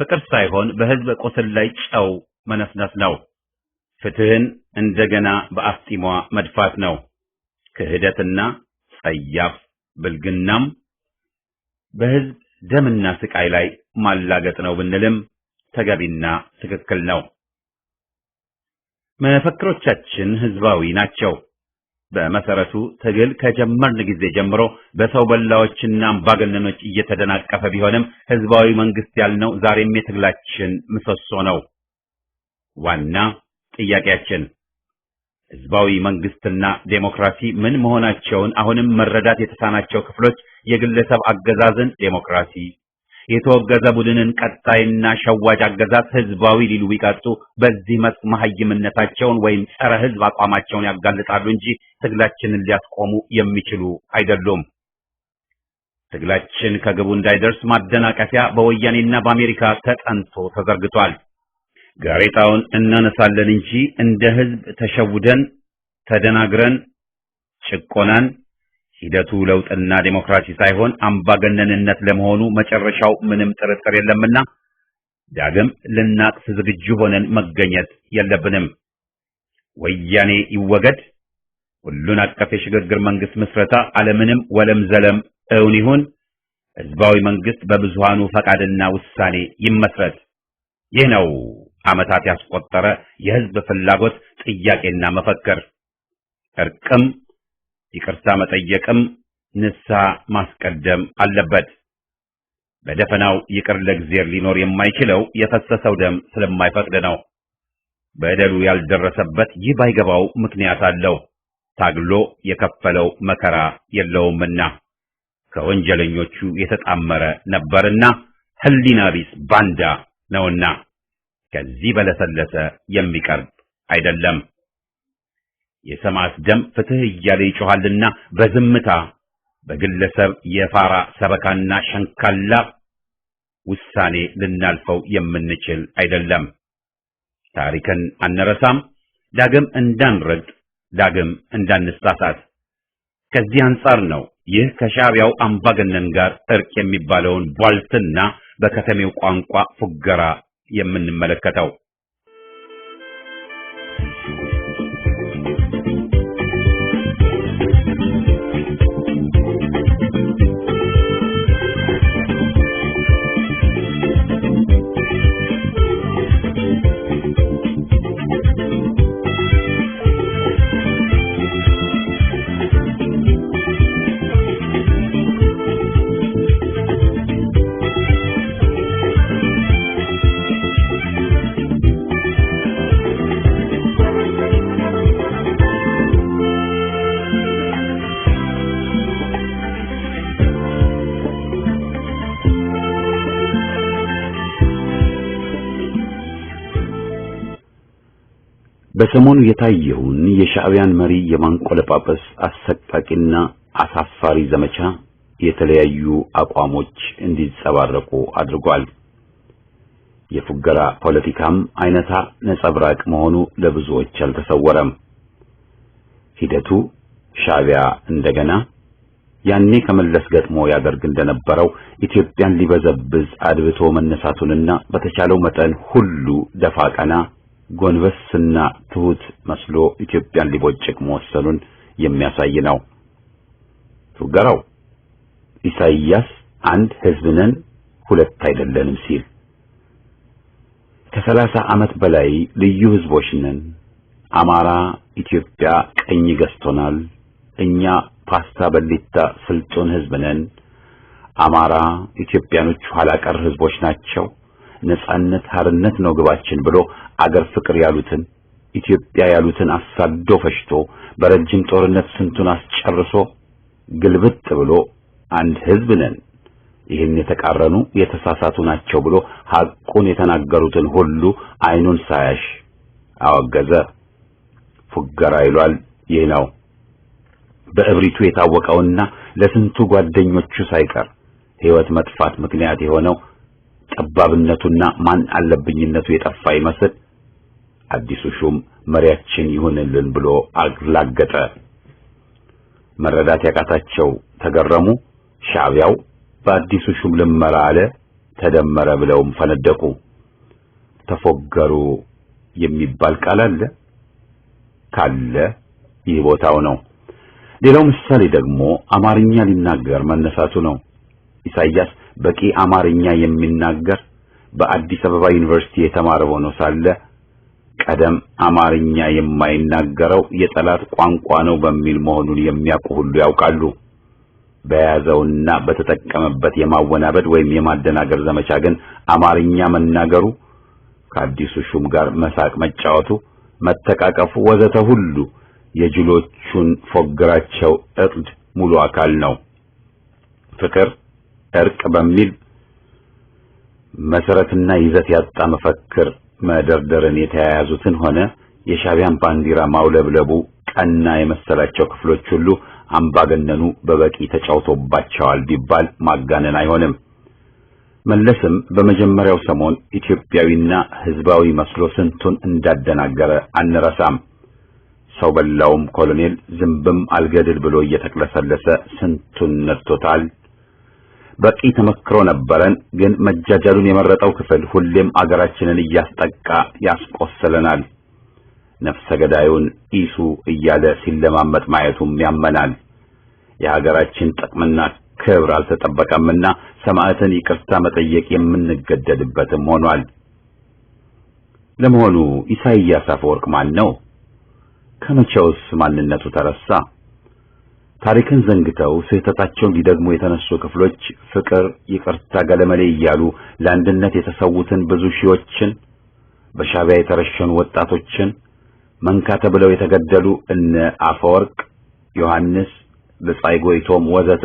ፍቅር ሳይሆን በህዝብ ቁስል ላይ ጨው መነስነስ ነው። ፍትህን እንደገና በአፍጢሟ መድፋት ነው። ክህደትና ጸያፍ ብልግናም በህዝብ ደምና ስቃይ ላይ ማላገጥ ነው ብንልም ተገቢና ትክክል ነው። መፈክሮቻችን ህዝባዊ ናቸው። በመሰረቱ ትግል ከጀመርን ጊዜ ጀምሮ በሰው በላዎችና አምባገነኖች እየተደናቀፈ ቢሆንም ህዝባዊ መንግስት ያልነው ዛሬም የትግላችን ምሰሶ ነው። ዋና ጥያቄያችን ህዝባዊ መንግስትና ዴሞክራሲ ምን መሆናቸውን አሁንም መረዳት የተሳናቸው ክፍሎች የግለሰብ አገዛዝን ዴሞክራሲ፣ የተወገዘ ቡድንን ቀጣይና ሸዋጅ አገዛዝ ህዝባዊ ሊሉ ቢቀጡ በዚህ መስክ መሐይምነታቸውን ወይም ጸረ ህዝብ አቋማቸውን ያጋልጣሉ እንጂ ትግላችንን ሊያስቆሙ የሚችሉ አይደሉም። ትግላችን ከግቡ እንዳይደርስ ማደናቀፊያ በወያኔና በአሜሪካ ተጠንቶ ተዘርግቷል። ጋሬጣውን እናነሳለን እንጂ እንደ ህዝብ ተሸውደን ተደናግረን ጭቆናን ሂደቱ ለውጥና ዴሞክራሲ ሳይሆን አምባገነንነት ለመሆኑ መጨረሻው ምንም ጥርጥር የለምና ዳግም ልናቅፍ ዝግጁ ሆነን መገኘት የለብንም። ወያኔ ይወገድ፣ ሁሉን አቀፍ የሽግግር መንግስት ምስረታ አለምንም ወለም ዘለም እውን ይሁን፣ ህዝባዊ መንግስት በብዙሃኑ ፈቃድና ውሳኔ ይመስረት። ይህ ነው ዓመታት ያስቆጠረ የህዝብ ፍላጎት ጥያቄና መፈክር። እርቅም ይቅርታ መጠየቅም ንስሐ ማስቀደም አለበት። በደፈናው ይቅር ለእግዚአብሔር ሊኖር የማይችለው የፈሰሰው ደም ስለማይፈቅድ ነው። በደሉ ያልደረሰበት ይህ ባይገባው ምክንያት አለው። ታግሎ የከፈለው መከራ የለውምና ከወንጀለኞቹ የተጣመረ ነበርና ህሊና ቢስ ባንዳ ነውና ከዚህ በለሰለሰ የሚቀርብ አይደለም። የሰማዕት ደም ፍትህ እያለ ይጮሃልና በዝምታ በግለሰብ የፋራ ሰበካና ሸንካላ ውሳኔ ልናልፈው የምንችል አይደለም። ታሪክን አንረሳም፣ ዳግም እንዳንረግጥ፣ ዳግም እንዳንሳሳት። ከዚህ አንጻር ነው ይህ ከሻዕቢያው አምባገነን ጋር እርቅ የሚባለውን ቧልትና በከተሜው ቋንቋ ፉገራ የምንመለከተው። በሰሞኑ የታየውን የሻዕቢያን መሪ የማንቆለጳጰስ አሰቃቂና አሳፋሪ ዘመቻ የተለያዩ አቋሞች እንዲንጸባረቁ አድርጓል። የፉገራ ፖለቲካም አይነታ ነጸብራቅ መሆኑ ለብዙዎች አልተሰወረም። ሂደቱ ሻዕቢያ እንደገና ያኔ ከመለስ ገጥሞ ያደርግ እንደነበረው ኢትዮጵያን ሊበዘብዝ አድብቶ መነሳቱንና በተቻለው መጠን ሁሉ ደፋ ቀና ጎንበስና ትሁት መስሎ ኢትዮጵያን ሊቦጭቅ መወሰኑን የሚያሳይ ነው። ፉገራው ኢሳይያስ አንድ ህዝብ ነን ሁለት አይደለንም ሲል ከ30 ዓመት በላይ ልዩ ህዝቦች ነን፣ አማራ ኢትዮጵያ ቀኝ ገዝቶናል፣ እኛ ፓስታ በሊታ ስልጡን ህዝብ ነን፣ አማራ ኢትዮጵያኖች ኋላ ቀር ህዝቦች ናቸው፣ ነጻነት ሀርነት ነው ግባችን ብሎ አገር ፍቅር ያሉትን ኢትዮጵያ ያሉትን አሳዶ ፈሽቶ በረጅም ጦርነት ስንቱን አስጨርሶ ግልብጥ ብሎ አንድ ህዝብ ነን፣ ይህን የተቃረኑ የተሳሳቱ ናቸው ብሎ ሐቁን የተናገሩትን ሁሉ አይኑን ሳያሽ አወገዘ። ፉገራ ይሏል ይህ ነው። በእብሪቱ የታወቀውና ለስንቱ ጓደኞቹ ሳይቀር ህይወት መጥፋት ምክንያት የሆነው ጠባብነቱና ማን አለብኝነቱ የጠፋ ይመስል አዲሱ ሹም መሪያችን ይሁንልን ብሎ አላገጠ። መረዳት ያቃታቸው ተገረሙ። ሻዕቢያው በአዲሱ ሹም ልመራ አለ ተደመረ ብለውም ፈነደቁ። ተፎገሩ የሚባል ቃል አለ ካለ ይህ ቦታው ነው። ሌላው ምሳሌ ደግሞ አማርኛ ሊናገር መነሳቱ ነው። ኢሳይያስ በቂ አማርኛ የሚናገር በአዲስ አበባ ዩኒቨርሲቲ የተማረ ሆኖ ሳለ ቀደም አማርኛ የማይናገረው የጠላት ቋንቋ ነው በሚል መሆኑን የሚያውቁ ሁሉ ያውቃሉ። በያዘውና በተጠቀመበት የማወናበድ ወይም የማደናገር ዘመቻ ግን አማርኛ መናገሩ ከአዲሱ ሹም ጋር መሳቅ መጫወቱ፣ መተቃቀፉ ወዘተ ሁሉ የጅሎቹን ፎግራቸው እቅድ ሙሉ አካል ነው። ፍቅር፣ እርቅ በሚል መሰረትና ይዘት ያጣ መፈክር መደርደርን የተያያዙትን ሆነ የሻዕቢያን ባንዲራ ማውለብለቡ ቀና የመሰላቸው ክፍሎች ሁሉ አምባገነኑ በበቂ ተጫውቶባቸዋል ቢባል ማጋነን አይሆንም። መለስም በመጀመሪያው ሰሞን ኢትዮጵያዊና ህዝባዊ መስሎ ስንቱን እንዳደናገረ አንረሳም። ሰው በላውም ኮሎኔል ዝንብም አልገድል ብሎ እየተቅለሰለሰ ስንቱን ነድቶታል። በቂ ተመክሮ ነበረን፣ ግን መጃጃሉን የመረጠው ክፍል ሁሌም አገራችንን እያስጠቃ ያስቆስለናል። ነፍሰ ገዳዩን ኢሱ እያለ ሲለማመጥ ማየቱም ያመናል። የሀገራችን ጥቅምና ክብር አልተጠበቀምና ሰማዕትን ይቅርታ መጠየቅ የምንገደድበትም ሆኗል። ለመሆኑ ኢሳይያስ አፈወርቅ ማን ነው? ከመቼውስ ማንነቱ ተረሳ? ታሪክን ዘንግተው ስህተታቸውን ሊደግሙ የተነሱ ክፍሎች ፍቅር፣ ይቅርታ፣ ገለመሌ እያሉ ለአንድነት የተሰዉትን ብዙ ሺዎችን፣ በሻዕቢያ የተረሸኑ ወጣቶችን፣ መንካ ተብለው የተገደሉ እነ አፈወርቅ፣ ዮሐንስ፣ በጻይ ጎይቶም ወዘተ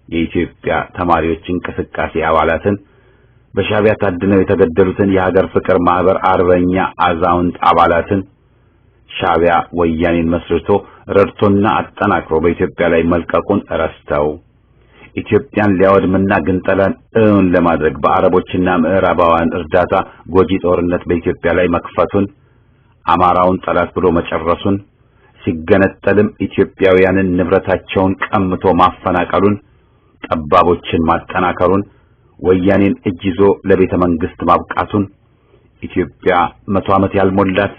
የኢትዮጵያ ተማሪዎች እንቅስቃሴ አባላትን፣ በሻዕቢያ ታድነው የተገደሉትን የሀገር ፍቅር ማህበር አርበኛ አዛውንት አባላትን ሻዕቢያ ወያኔን መስርቶ ረድቶና አጠናክሮ በኢትዮጵያ ላይ መልቀቁን ረስተው ኢትዮጵያን ሊያወድምና ግንጠላን እውን ለማድረግ በአረቦችና ምዕራባውያን እርዳታ ጎጂ ጦርነት በኢትዮጵያ ላይ መክፈቱን፣ አማራውን ጠላት ብሎ መጨረሱን፣ ሲገነጠልም ኢትዮጵያውያንን ንብረታቸውን ቀምቶ ማፈናቀሉን፣ ጠባቦችን ማጠናከሩን፣ ወያኔን እጅ ይዞ ለቤተ መንግስት ማብቃቱን፣ ኢትዮጵያ 100 ዓመት ያልሞላት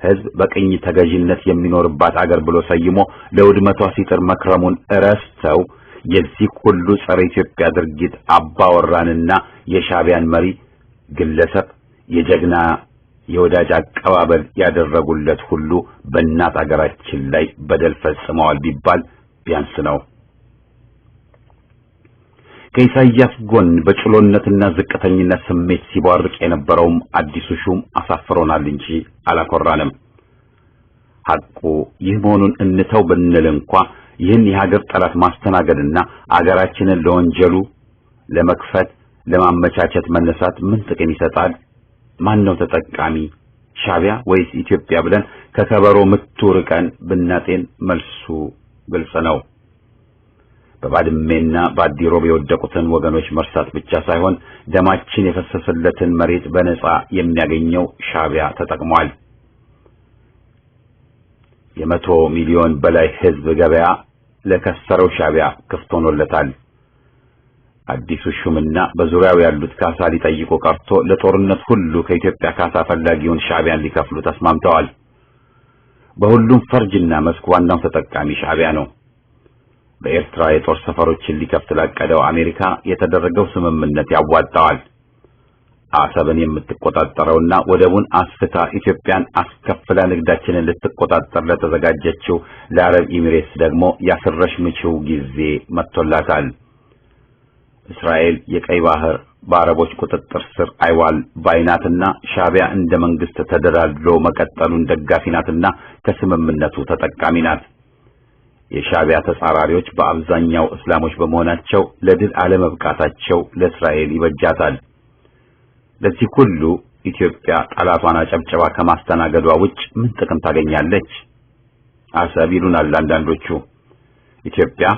ህዝብ በቅኝ ተገዥነት የሚኖርባት አገር ብሎ ሰይሞ ለውድመቷ ሲጥር መክረሙን ረስተው የዚህ ሁሉ ጸረ ኢትዮጵያ ድርጊት አባወራንና የሻዕቢያን መሪ ግለሰብ የጀግና የወዳጅ አቀባበል ያደረጉለት ሁሉ በእናት አገራችን ላይ በደል ፈጽመዋል ቢባል ቢያንስ ነው። ከኢሳይያስ ጎን በጭሎነትና ዝቅተኝነት ስሜት ሲቧርቅ የነበረውም አዲሱ ሹም አሳፍሮናል እንጂ አላኮራንም። ሐቁ ይህ መሆኑን እንተው ብንል እንኳ ይህን የሀገር ጠላት ማስተናገድና አገራችንን ለወንጀሉ ለመክፈት ለማመቻቸት መነሳት ምን ጥቅም ይሰጣል? ማን ነው ተጠቃሚ? ሻዕቢያ ወይስ ኢትዮጵያ ብለን ከከበሮ ምቱ ርቀን ብናጤን መልሱ ግልጽ ነው። በባድሜና በአዲሮብ የወደቁትን ወገኖች መርሳት ብቻ ሳይሆን ደማችን የፈሰሰለትን መሬት በነጻ የሚያገኘው ሻዕቢያ ተጠቅሟል። የ100 ሚሊዮን በላይ ህዝብ ገበያ ለከሰረው ሻዕቢያ ክፍት ሆኖለታል። አዲሱ ሹምና በዙሪያው ያሉት ካሳ ሊጠይቁ ቀርቶ ለጦርነት ሁሉ ከኢትዮጵያ ካሳ ፈላጊውን ሻዕቢያን ሊከፍሉ ተስማምተዋል። በሁሉም ፈርጅና መስክ ዋናው ተጠቃሚ ሻዕቢያ ነው። በኤርትራ የጦር ሰፈሮችን ሊከፍት ላቀደው አሜሪካ የተደረገው ስምምነት ያዋጣዋል። አሰብን የምትቆጣጠረውና ወደቡን አስፍታ ኢትዮጵያን አስከፍላ ንግዳችንን ልትቆጣጠር ለተዘጋጀችው ለአረብ ኤሚሬትስ ደግሞ ያስረሽ ምቹው ጊዜ መጥቶላታል። እስራኤል የቀይ ባህር በአረቦች ቁጥጥር ስር አይዋል ባይናትና ሻዕቢያ እንደ መንግስት ተደላድሎ መቀጠሉን ደጋፊ ናትና ከስምምነቱ ተጠቃሚ ናት። የሻዕቢያ ተጻራሪዎች በአብዛኛው እስላሞች በመሆናቸው ለድል አለመብቃታቸው ለእስራኤል ይበጃታል። ለዚህ ሁሉ ኢትዮጵያ ጠላቷን አጨብጨባ ከማስተናገዷ ውጭ ምን ጥቅም ታገኛለች? አሰብ ይሉናል አንዳንዶቹ። ኢትዮጵያ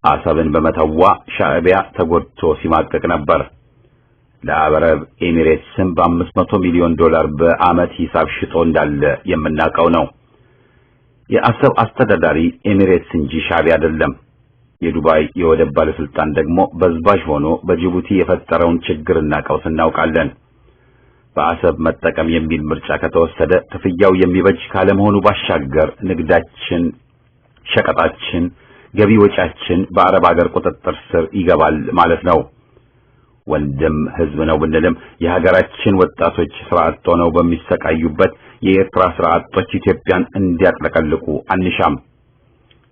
አሰብን በመተዋ ሻዕቢያ ተጎድቶ ሲማቀቅ ነበር። ለአረብ ኤሚሬትስም በ500 ሚሊዮን ዶላር በዓመት ሂሳብ ሽጦ እንዳለ የምናውቀው ነው። የአሰብ አስተዳዳሪ ኤሚሬትስ እንጂ ሻዕቢያ አይደለም። የዱባይ የወደብ ባለስልጣን ደግሞ በዝባዥ ሆኖ በጅቡቲ የፈጠረውን ችግርና ቀውስ እናውቃለን። በአሰብ መጠቀም የሚል ምርጫ ከተወሰደ ክፍያው የሚበጅ ካለመሆኑ ባሻገር ንግዳችን፣ ሸቀጣችን፣ ገቢ ወጫችን በአረብ ሀገር ቁጥጥር ስር ይገባል ማለት ነው። ወንድም ህዝብ ነው ብንልም የሀገራችን ወጣቶች ስራ አጥ ሆነው በሚሰቃዩበት የኤርትራ ስራ አጦች ኢትዮጵያን እንዲያጥለቀልቁ አንሻም።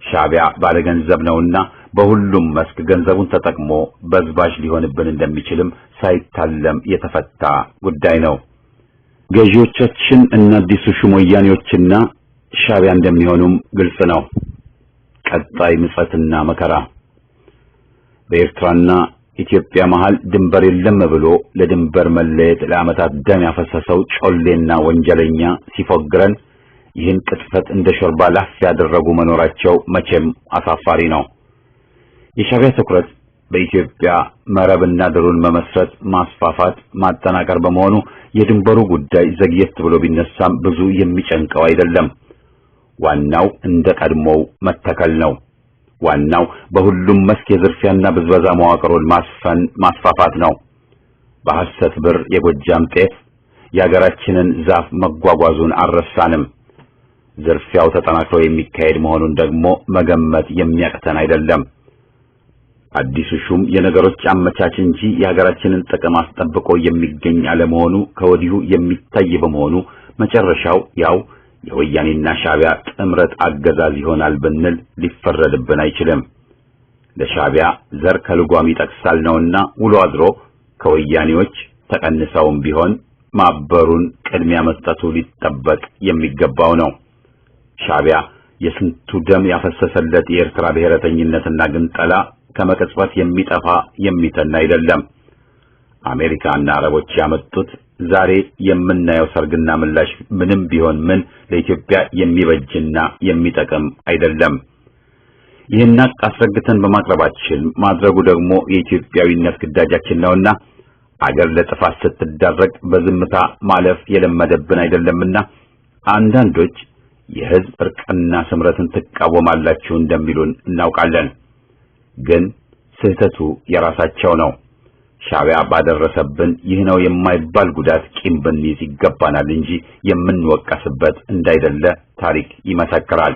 ሻዕቢያ ባለገንዘብ ነውና በሁሉም መስክ ገንዘቡን ተጠቅሞ በዝባዥ ሊሆንብን እንደሚችልም ሳይታለም የተፈታ ጉዳይ ነው። ገዢዎቻችን እና አዲሱ ሹም ወያኔዎችና ሻዕቢያ እንደሚሆኑም ግልጽ ነው። ቀጣይ ምጸትና መከራ በኤርትራና ኢትዮጵያ መሃል ድንበር የለም ብሎ ለድንበር መለየት ለዓመታት ደም ያፈሰሰው ጮሌና ወንጀለኛ ሲፎግረን ይህን ቅጥፈት እንደ ሾርባ ላፍ ያደረጉ መኖራቸው መቼም አሳፋሪ ነው። የሻዕቢያ ትኩረት በኢትዮጵያ መረብና ድሩን መመስረት፣ ማስፋፋት፣ ማጠናከር በመሆኑ የድንበሩ ጉዳይ ዘግየት ብሎ ቢነሳም ብዙ የሚጨንቀው አይደለም። ዋናው እንደ ቀድሞው መተከል ነው። ዋናው በሁሉም መስክ የዝርፊያና ብዝበዛ መዋቅሩን ማስፋፋት ነው። በሐሰት ብር የጎጃም ጤፍ የሀገራችንን ዛፍ መጓጓዙን አልረሳንም። ዝርፊያው ተጠናክሮ የሚካሄድ መሆኑን ደግሞ መገመት የሚያቅተን አይደለም። አዲሱ ሹም የነገሮች አመቻች እንጂ የሀገራችንን ጥቅም አስጠብቆ የሚገኝ አለመሆኑ ከወዲሁ የሚታይ በመሆኑ መጨረሻው ያው የወያኔና ሻዕቢያ ጥምረት አገዛዝ ይሆናል ብንል ሊፈረድብን አይችልም። ለሻዕቢያ ዘር ከልጓም ይጠቅሳል ነውና ውሎ አድሮ ከወያኔዎች ተቀንሰውም ቢሆን ማበሩን ቅድሚያ መስጠቱ ሊጠበቅ የሚገባው ነው። ሻዕቢያ የስንቱ ደም ያፈሰሰለት የኤርትራ ብሔረተኝነትና ግንጠላ ከመቅጽበት የሚጠፋ የሚተና አይደለም። አሜሪካና አረቦች ያመጡት ዛሬ የምናየው ሰርግና ምላሽ ምንም ቢሆን ምን ለኢትዮጵያ የሚበጅና የሚጠቅም አይደለም። ይህን አስረግተን በማቅረባችን ማድረጉ ደግሞ የኢትዮጵያዊነት ግዳጃችን ነውና አገር ለጥፋት ስትዳረግ በዝምታ ማለፍ የለመደብን አይደለምና አንዳንዶች የሕዝብ እርቅና ስምረትን ትቃወማላችሁ እንደሚሉን እናውቃለን። ግን ስህተቱ የራሳቸው ነው። ሻዕቢያ ባደረሰብን ይህ ነው የማይባል ጉዳት ቂም ብንይዝ ይገባናል እንጂ የምንወቀስበት እንዳይደለ ታሪክ ይመሰክራል።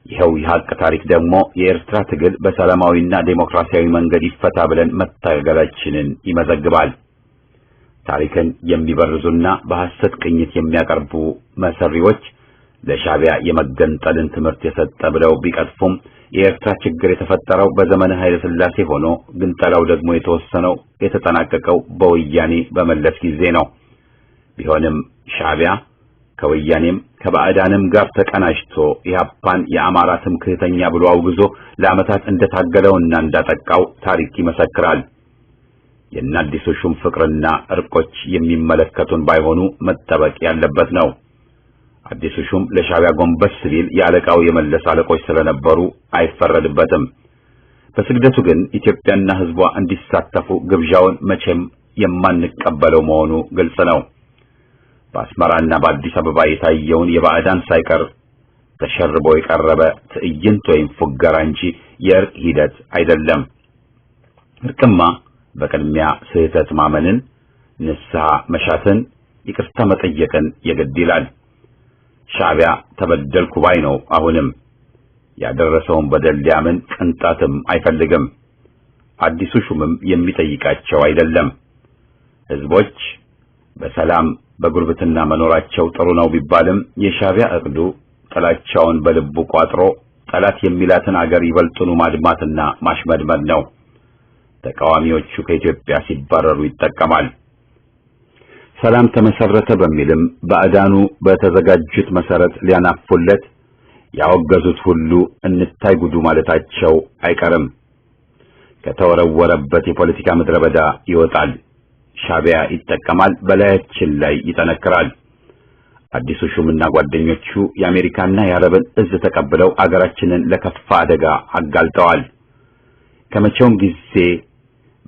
ይኸው የሐቅ ታሪክ ደግሞ የኤርትራ ትግል በሰላማዊና ዴሞክራሲያዊ መንገድ ይፈታ ብለን መታገላችንን ይመዘግባል። ታሪክን የሚበርዙና በሐሰት ቅኝት የሚያቀርቡ መሰሪዎች ለሻዕቢያ የመገንጠልን ትምህርት የሰጠ ብለው ቢቀጥፉም የኤርትራ ችግር የተፈጠረው በዘመነ ኃይለ ሥላሴ ሆኖ ግንጠላው ደግሞ የተጠናቀቀው በወያኔ በመለስ ጊዜ ነው። ቢሆንም ሻዕቢያ ከወያኔም ከባዕዳንም ጋር ተቀናጅቶ ኢህአፓን የአማራ ትምክህተኛ ብሎ አውግዞ ለዓመታት እንደታገለውና እንዳጠቃው ታሪክ ይመሰክራል። የአዲሱ ሹም ፍቅርና እርቆች የሚመለከቱን ባይሆኑ መጠበቅ ያለበት ነው። አዲሱ ሹም ለሻዕቢያ ጎንበስ ሲል የአለቃው የመለስ አለቆች ስለነበሩ አይፈረድበትም። በስግደቱ ግን ኢትዮጵያና ህዝቧ እንዲሳተፉ ግብዣውን መቼም የማንቀበለው መሆኑ ግልጽ ነው። በአስመራና በአዲስ አበባ የታየውን የባዕዳን ሳይቀር ተሸርቦ የቀረበ ትዕይንት ወይም ፉገራ እንጂ የእርቅ ሂደት አይደለም። እርቅማ በቅድሚያ ስህተት ማመንን፣ ንስሐ መሻትን፣ ይቅርታ መጠየቅን የግድ ይላል። ሻዕቢያ ተበደልኩ ባይ ነው። አሁንም ያደረሰውን በደል ሊያምን ቅንጣትም አይፈልግም። አዲሱ ሹምም የሚጠይቃቸው አይደለም። ህዝቦች በሰላም በጉርብትና መኖራቸው ጥሩ ነው ቢባልም የሻዕቢያ እቅዱ ጥላቻውን በልቡ ቋጥሮ ጠላት የሚላትን አገር ይበልጡኑ ማድማትና ማሽመድመድ ነው። ተቃዋሚዎቹ ከኢትዮጵያ ሲባረሩ ይጠቀማል። ሰላም ተመሰረተ በሚልም ባዕዳኑ በተዘጋጁት መሰረት ሊያናፉለት ያወገዙት ሁሉ እንታይ ጉዱ ማለታቸው አይቀርም። ከተወረወረበት የፖለቲካ ምድረ በዳ ይወጣል። ሻዕቢያ ይጠቀማል፣ በላያችን ላይ ይጠነክራል። አዲሱ ሹምና ጓደኞቹ የአሜሪካና የአረብን እዝ ተቀብለው አገራችንን ለከፋ አደጋ አጋልጠዋል። ከመቼውም ጊዜ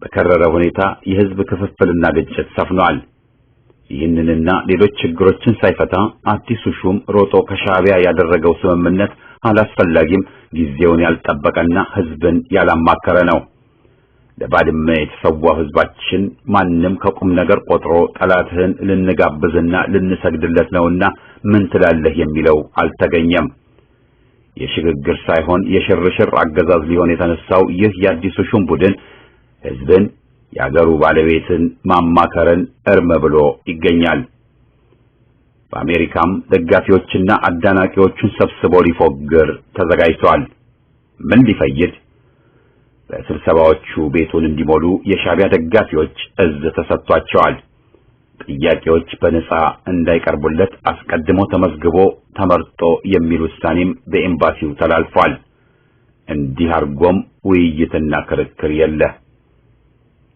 በከረረ ሁኔታ የህዝብ ክፍፍልና ግጭት ሰፍኗል። ይህንንና ሌሎች ችግሮችን ሳይፈታ አዲሱ ሹም ሮጦ ከሻዕቢያ ያደረገው ስምምነት አላስፈላጊም፣ ጊዜውን ያልጠበቀና ህዝብን ያላማከረ ነው። ለባድመ የተሰዋው ህዝባችን ማንም ከቁም ነገር ቆጥሮ ጠላትህን ልንጋብዝና ልንሰግድለት ነውና ምን ትላለህ የሚለው አልተገኘም። የሽግግር ሳይሆን የሽርሽር አገዛዝ ሊሆን የተነሳው ይህ የአዲሱ ሹም ቡድን ህዝብን የአገሩ ባለቤትን ማማከርን እርም ብሎ ይገኛል። በአሜሪካም ደጋፊዎችና አዳናቂዎቹን ሰብስቦ ሊፎግር ተዘጋጅቷል። ምን ሊፈይድ? በስብሰባዎቹ ቤቱን እንዲሞሉ የሻዕቢያ ደጋፊዎች እዝ ተሰጥቷቸዋል። ጥያቄዎች በነጻ እንዳይቀርቡለት አስቀድሞ ተመዝግቦ ተመርጦ የሚል ውሳኔም በኤምባሲው ተላልፏል። እንዲህ አርጎም ውይይትና ክርክር የለ።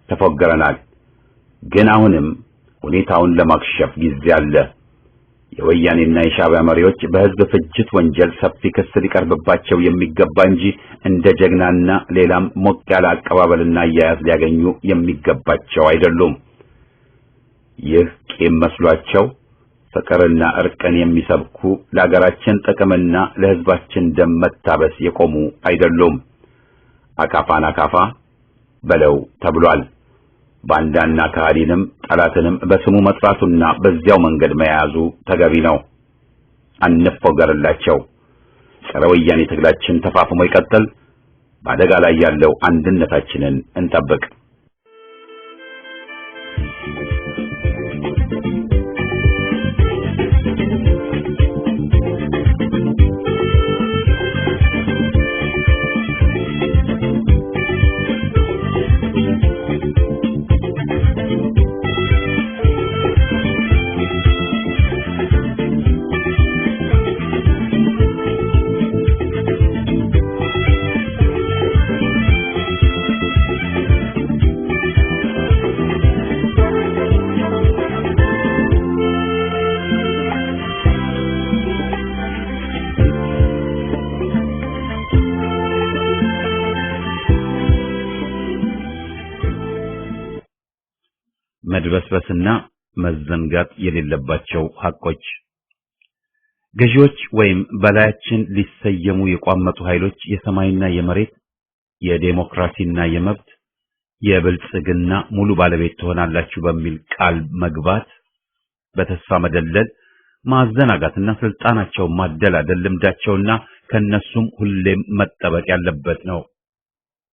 ተፎገረናል። ግን አሁንም ሁኔታውን ለማክሸፍ ጊዜ አለ። የወያኔና የሻዕቢያ መሪዎች በህዝብ ፍጅት ወንጀል ሰፊ ክስ ሊቀርብባቸው የሚገባ እንጂ እንደ ጀግናና ሌላም ሞቅ ያለ አቀባበልና አያያዝ ሊያገኙ የሚገባቸው አይደሉም። ይህ ቂም መስሏቸው ፍቅርና እርቅን የሚሰብኩ ለሀገራችን ጥቅምና ለህዝባችን ደም መታበስ የቆሙ አይደሉም። አካፋን አካፋ በለው ተብሏል። ባንዳና ከሃዲንም ጠላትንም በስሙ መጥራቱና በዚያው መንገድ መያዙ ተገቢ ነው። አንፎገርላቸው። ጸረ ወያኔ ትግላችን ተፋፍሞ ይቀጥል። በአደጋ ላይ ያለው አንድነታችንን እንጠብቅ። መድበስበስና መዘንጋት የሌለባቸው ሐቆች። ገዢዎች ወይም በላያችን ሊሰየሙ የቋመጡ ኃይሎች የሰማይና የመሬት የዴሞክራሲና የመብት የብልጽግና ሙሉ ባለቤት ትሆናላችሁ በሚል ቃል መግባት፣ በተስፋ መደለል፣ ማዘናጋትና ስልጣናቸውን ማደላደል ልምዳቸውና ከነሱም ሁሌም መጠበቅ ያለበት ነው።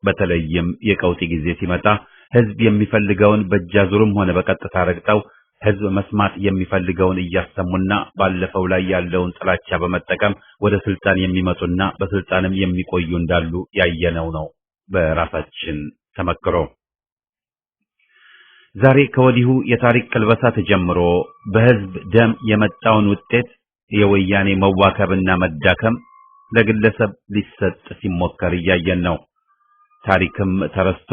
በተለይም የቀውጢ ጊዜ ሲመጣ ህዝብ የሚፈልገውን በእጃዙርም ሆነ በቀጥታ ረግጠው ህዝብ መስማት የሚፈልገውን እያሰሙና ባለፈው ላይ ያለውን ጥላቻ በመጠቀም ወደ ስልጣን የሚመጡና በስልጣንም የሚቆዩ እንዳሉ ያየነው ነው በራሳችን ተመክሮ። ዛሬ ከወዲሁ የታሪክ ቅልበሳ ተጀምሮ በህዝብ ደም የመጣውን ውጤት የወያኔ መዋከብና መዳከም ለግለሰብ ሊሰጥ ሲሞከር እያየን ነው። ታሪክም ተረስቶ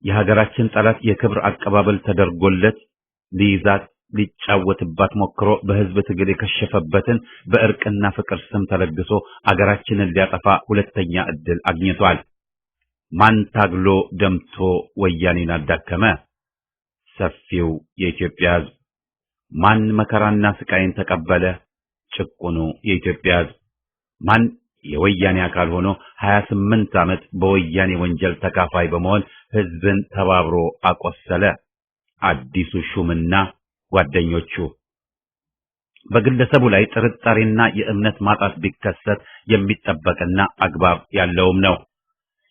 የሀገራችን ጠላት የክብር አቀባበል ተደርጎለት ሊይዛት ሊጫወትባት ሞክሮ በህዝብ ትግል የከሸፈበትን በእርቅና ፍቅር ስም ተለግሶ አገራችንን ሊያጠፋ ሁለተኛ ዕድል አግኝቷል። ማን ታግሎ ደምቶ ወያኔን አዳከመ? ሰፊው የኢትዮጵያ ሕዝብ። ማን መከራና ስቃይን ተቀበለ? ጭቁኑ የኢትዮጵያ ሕዝብ። ማን የወያኔ አካል ሆኖ 28 ዓመት በወያኔ ወንጀል ተካፋይ በመሆን ሕዝብን ተባብሮ አቆሰለ? አዲሱ ሹምና ጓደኞቹ። በግለሰቡ ላይ ጥርጣሬና የእምነት ማጣት ቢከሰት የሚጠበቅና አግባብ ያለውም ነው።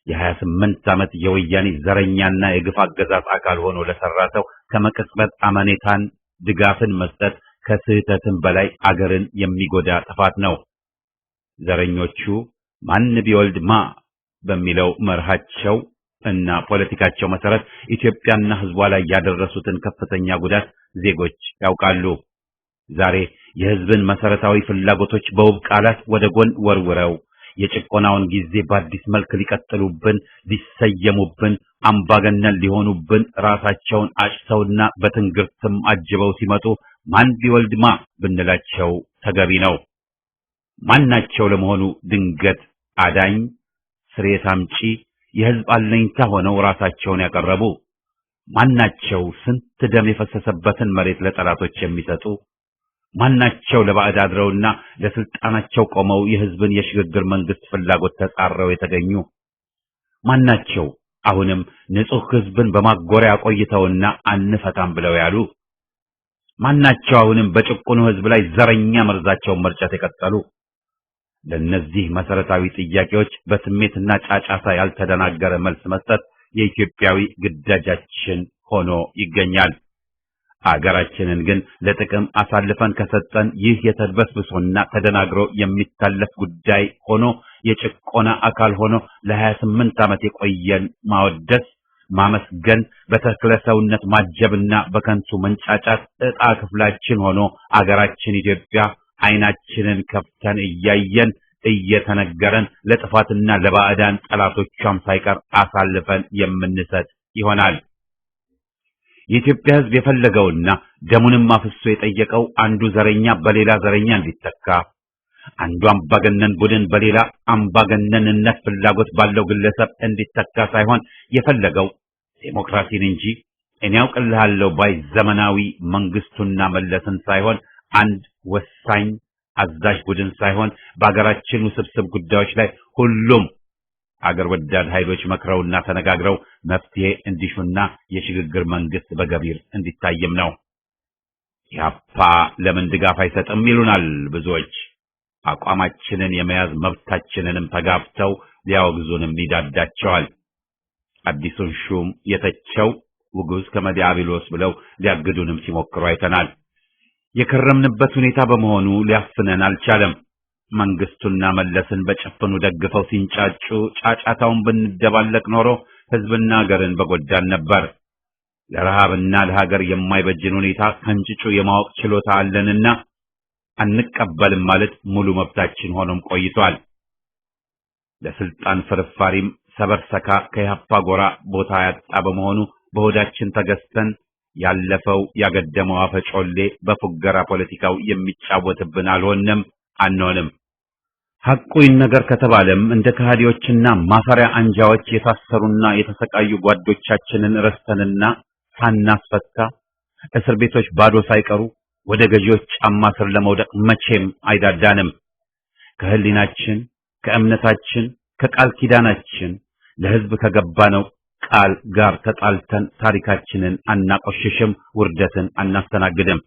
የ28 ዓመት የወያኔ ዘረኛና የግፍ አገዛዝ አካል ሆኖ ለሰራ ሰው ከመቅጽበት አመኔታን ድጋፍን መስጠት ከስህተትም በላይ አገርን የሚጎዳ ጥፋት ነው። ዘረኞቹ ማን ቢወልድ ማ በሚለው መርሃቸው እና ፖለቲካቸው መሰረት ኢትዮጵያና ሕዝቧ ላይ ያደረሱትን ከፍተኛ ጉዳት ዜጎች ያውቃሉ። ዛሬ የሕዝብን መሰረታዊ ፍላጎቶች በውብ ቃላት ወደ ጎን ወርውረው የጭቆናውን ጊዜ በአዲስ መልክ ሊቀጥሉብን፣ ሊሰየሙብን፣ አምባገነን ሊሆኑብን ራሳቸውን አጭተውና በትንግርትም አጅበው ሲመጡ ማን ቢወልድ ማ ብንላቸው ተገቢ ነው። ማናቸው ለመሆኑ ድንገት አዳኝ፣ ስርየት አምጪ፣ የሕዝብ አለኝታ ሆነው ራሳቸውን ያቀረቡ? ማናቸው ስንት ደም የፈሰሰበትን መሬት ለጠላቶች የሚሰጡ? ማናቸው ለባዕድ አድረውና ለስልጣናቸው ቆመው የሕዝብን የሽግግር መንግስት ፍላጎት ተጻረው የተገኙ? ማናቸው አሁንም ንጹህ ሕዝብን በማጎሪያ ቆይተውና አንፈታም ብለው ያሉ? ማናቸው አሁንም በጭቁኑ ሕዝብ ላይ ዘረኛ መርዛቸውን መርጨት የቀጠሉ? ለእነዚህ መሰረታዊ ጥያቄዎች በስሜትና ጫጫታ ያልተደናገረ መልስ መስጠት የኢትዮጵያዊ ግዳጃችን ሆኖ ይገኛል። አገራችንን ግን ለጥቅም አሳልፈን ከሰጠን ይህ የተድበስብሶና ተደናግሮ የሚታለፍ ጉዳይ ሆኖ የጭቆና አካል ሆኖ ለ28 ዓመት የቆየን ማወደስ፣ ማመስገን፣ በተክለ ሰውነት ማጀብና በከንቱ መንጫጫት ዕጣ ክፍላችን ሆኖ አገራችን ኢትዮጵያ ዓይናችንን ከፍተን እያየን እየተነገረን ለጥፋትና ለባዕዳን ጠላቶቿም ሳይቀር አሳልፈን የምንሰጥ ይሆናል። የኢትዮጵያ ሕዝብ የፈለገውና ደሙንም አፍሶ የጠየቀው አንዱ ዘረኛ በሌላ ዘረኛ እንዲተካ፣ አንዱ አምባገነን ቡድን በሌላ አምባገነንነት ፍላጎት ባለው ግለሰብ እንዲተካ ሳይሆን የፈለገው ዴሞክራሲን እንጂ እኔ ያውቅልሃለሁ ባይ ዘመናዊ መንግስቱና መለስን ሳይሆን አንድ ወሳኝ አዛዥ ቡድን ሳይሆን በአገራችን ውስብስብ ጉዳዮች ላይ ሁሉም አገር ወዳድ ኃይሎች መክረውና ተነጋግረው መፍትሄ እንዲሹና የሽግግር መንግስት በገቢር እንዲታይም ነው። ኢህአፓ ለምን ድጋፍ አይሰጥም ይሉናል ብዙዎች። አቋማችንን የመያዝ መብታችንንም ተጋፍተው ሊያወግዙንም ይዳዳቸዋል። አዲሱን ሹም የተቸው ውጉዝ ከመዲያብሎስ ብለው ሊያግዱንም ሲሞክሩ አይተናል። የከረምንበት ሁኔታ በመሆኑ ሊያፍነን አልቻለም። መንግስቱና መለስን በጭፍኑ ደግፈው ሲንጫጩ ጫጫታውን ብንደባለቅ ኖሮ ህዝብና ሀገርን በጎዳን ነበር። ለረሃብና ለሀገር የማይበጅን ሁኔታ ከንጭጩ የማወቅ ችሎታ አለንና አንቀበልም ማለት ሙሉ መብታችን ሆኖም ቆይቷል። ለስልጣን ፍርፋሪም ሰበርሰካ ከኢህአፓ ጎራ ቦታ ያጣ በመሆኑ በሆዳችን ተገዝተን ያለፈው ያገደመው አፈጮሌ በፉገራ ፖለቲካው የሚጫወትብን አልሆንም አንሆንም። ሐቁን ነገር ከተባለም እንደ ከሃዲዎችና ማፈሪያ አንጃዎች የታሰሩና የተሰቃዩ ጓዶቻችንን ረስተንና ሳናስፈታ እስር ቤቶች ባዶ ሳይቀሩ ወደ ገዢዎች ጫማ ስር ለመውደቅ መቼም አይዳዳንም። ከህሊናችን፣ ከእምነታችን፣ ከቃል ኪዳናችን ለህዝብ ከገባነው ቃል ጋር ተጣልተን ታሪካችንን አናቆሽሽም፣ ውርደትን አናስተናግድም።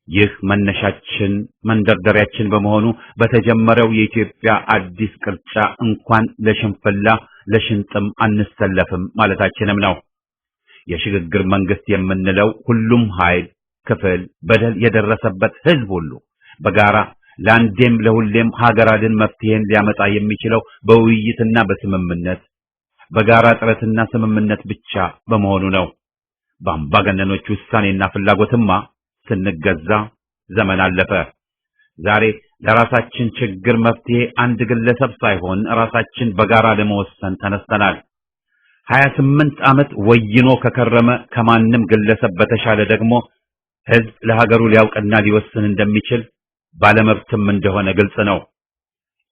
ይህ መነሻችን መንደርደሪያችን በመሆኑ በተጀመረው የኢትዮጵያ አዲስ ቅርጫ እንኳን ለሽንፍላ ለሽንጥም አንሰለፍም ማለታችንም ነው። የሽግግር መንግስት የምንለው ሁሉም ኃይል፣ ክፍል፣ በደል የደረሰበት ህዝብ ሁሉ በጋራ ለአንዴም ለሁሌም ሀገር አድን መፍትሄን ሊያመጣ የሚችለው በውይይትና በስምምነት በጋራ ጥረትና ስምምነት ብቻ በመሆኑ ነው። በአምባገነኖች ውሳኔና ፍላጎትማ ስንገዛ ዘመን አለፈ። ዛሬ ለራሳችን ችግር መፍትሄ አንድ ግለሰብ ሳይሆን ራሳችን በጋራ ለመወሰን ተነስተናል። 28 ዓመት ወይኖ ከከረመ ከማንም ግለሰብ በተሻለ ደግሞ ህዝብ ለሀገሩ ሊያውቅና ሊወስን እንደሚችል ባለመብትም እንደሆነ ግልጽ ነው።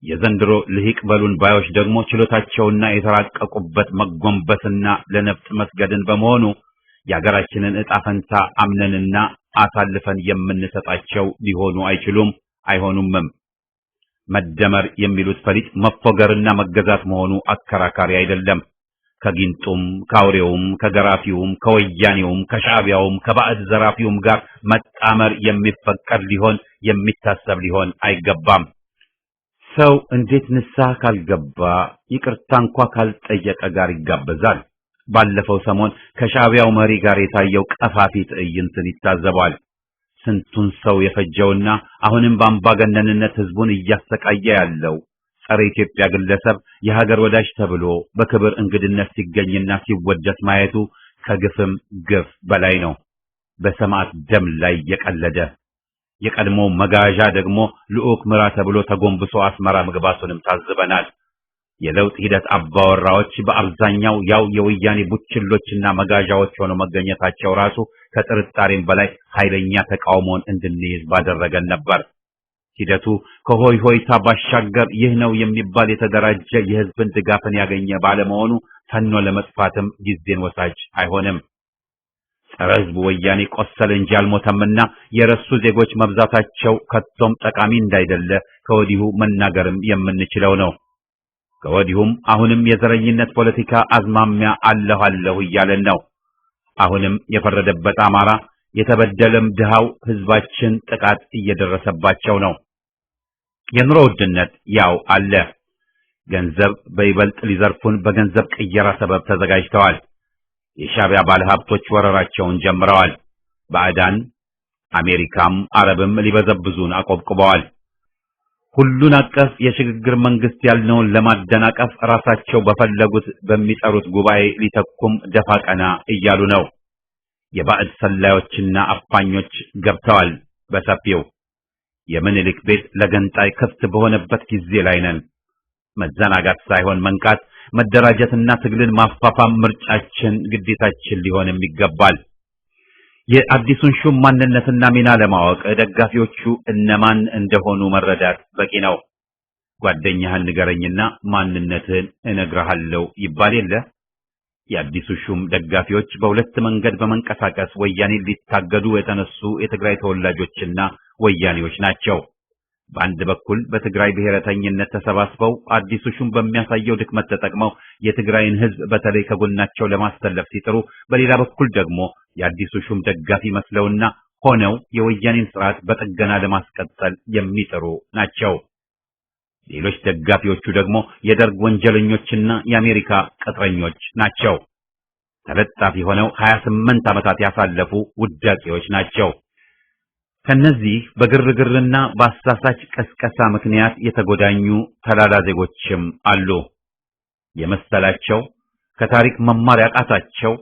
የዘንድሮ ልሂቅ በሉን ባዮች ደግሞ ችሎታቸውና የተራቀቁበት መጎንበስና ለነፍጥ መስገድን በመሆኑ የሀገራችንን ዕጣ ፈንታ አምነንና አሳልፈን የምንሰጣቸው ሊሆኑ አይችሉም፣ አይሆኑምም። መደመር የሚሉት ፈሊጥ መፎገርና መገዛት መሆኑ አከራካሪ አይደለም። ከጊንጡም ከአውሬውም ከገራፊውም ከወያኔውም ከሻዕቢያውም ከባዕድ ዘራፊውም ጋር መጣመር የሚፈቀድ ሊሆን የሚታሰብ ሊሆን አይገባም። ሰው እንዴት ንስሐ ካልገባ ይቅርታ እንኳ ካልጠየቀ ጋር ይጋበዛል? ባለፈው ሰሞን ከሻዕቢያው መሪ ጋር የታየው ቀፋፊ ትዕይንትን ይታዘባል። ስንቱን ሰው የፈጀውና አሁንም በአምባገነንነት ህዝቡን እያሰቃየ ያለው ጸረ ኢትዮጵያ ግለሰብ የሀገር ወዳጅ ተብሎ በክብር እንግድነት ሲገኝና ሲወደስ ማየቱ ከግፍም ግፍ በላይ ነው። በሰማዕት ደም ላይ የቀለደ የቀድሞ መጋዣ ደግሞ ልዑክ ምራ ተብሎ ተጎንብሶ አስመራ መግባቱንም ታዝበናል። የለውጥ ሂደት አባወራዎች በአብዛኛው ያው የወያኔ ቡችሎችና መጋዣዎች ሆነው መገኘታቸው ራሱ ከጥርጣሬም በላይ ኃይለኛ ተቃውሞን እንድንይዝ ባደረገን ነበር። ሂደቱ ከሆይ ሆይታ ባሻገር ይህ ነው የሚባል የተደራጀ የህዝብን ድጋፍን ያገኘ ባለመሆኑ ተኖ ለመጥፋትም ጊዜን ወሳጅ አይሆንም። ጸረ ህዝቡ ወያኔ ቆሰለ እንጂ አልሞተምና የረሱ ዜጎች መብዛታቸው ከቶም ጠቃሚ እንዳይደለ ከወዲሁ መናገርም የምንችለው ነው። ከወዲሁም አሁንም የዘረኝነት ፖለቲካ አዝማሚያ አለሁ እያለን ነው። አሁንም የፈረደበት አማራ የተበደለም ድሃው ህዝባችን ጥቃት እየደረሰባቸው ነው። የኑሮ ውድነት ያው አለ። ገንዘብ በይበልጥ ሊዘርፉን በገንዘብ ቅየራ ሰበብ ተዘጋጅተዋል። የሻዕቢያ ባለሀብቶች ወረራቸውን ጀምረዋል። ባዕዳን አሜሪካም አረብም ሊበዘብዙን አቆብቁበዋል። ሁሉን አቀፍ የሽግግር መንግስት ያልነውን ለማደናቀፍ ራሳቸው በፈለጉት በሚጠሩት ጉባኤ ሊተኩም ደፋ ቀና እያሉ ነው። የባዕድ ሰላዮችና አፋኞች ገብተዋል በሰፊው። የምኒልክ ቤት ለገንጣይ ክፍት በሆነበት ጊዜ ላይ ነን። መዘናጋት ሳይሆን መንቃት፣ መደራጀትና ትግልን ማፋፋም ምርጫችን፣ ግዴታችን ሊሆንም ይገባል። የአዲሱን ሹም ማንነትና ሚና ለማወቅ ደጋፊዎቹ እነማን እንደሆኑ መረዳት በቂ ነው። ጓደኛህን ንገረኝና ማንነትህን እነግርሃለሁ ይባል የለ። የአዲሱ ሹም ደጋፊዎች በሁለት መንገድ በመንቀሳቀስ ወያኔን ሊታገዱ የተነሱ የትግራይ ተወላጆችና ወያኔዎች ናቸው። በአንድ በኩል በትግራይ ብሔረተኝነት ተሰባስበው አዲሱ ሹም በሚያሳየው ድክመት ተጠቅመው የትግራይን ህዝብ በተለይ ከጎናቸው ለማሰለፍ ሲጥሩ፣ በሌላ በኩል ደግሞ የአዲሱ ሹም ደጋፊ መስለውና ሆነው የወያኔን ስርዓት በጥገና ለማስቀጠል የሚጥሩ ናቸው። ሌሎች ደጋፊዎቹ ደግሞ የደርግ ወንጀለኞችና የአሜሪካ ቅጥረኞች ናቸው። ተለጣፊ ሆነው 28 ዓመታት ያሳለፉ ውዳቂዎች ናቸው። ከነዚህ በግርግርና በአሳሳች ቀስቀሳ ምክንያት የተጎዳኙ ተላላ ዜጎችም አሉ። የመሰላቸው ከታሪክ መማር ያቃታቸው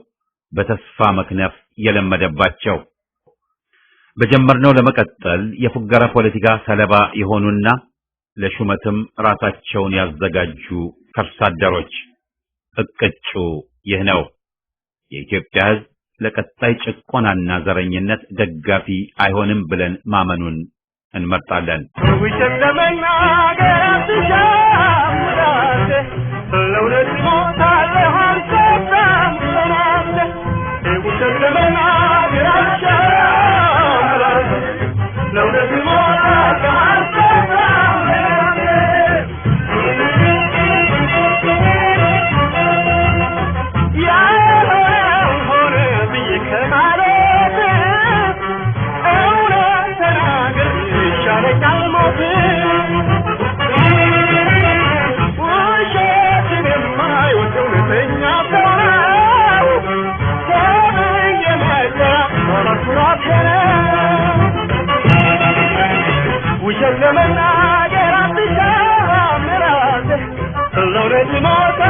በተስፋ መክነፍ የለመደባቸው በጀመርነው ለመቀጠል የፉገራ ፖለቲካ ሰለባ የሆኑና ለሹመትም ራሳቸውን ያዘጋጁ ከርሳደሮች እቅጩ ይህ ነው። የኢትዮጵያ ሕዝብ ለቀጣይ ጭቆናና ዘረኝነት ደጋፊ አይሆንም ብለን ማመኑን እንመርጣለን። ውሸት ለመናገር አትሻምራለህ፣ ለእውነት ሞታለህ አንሰጣም ትሆናለህ። ውሸት ለመናገር አትሻምራለህ፣ ለእውነት ሞታለህ አንሰጣም ውሸት ለመናገር አትሻምራለህ፣ ለእውነት ሞታ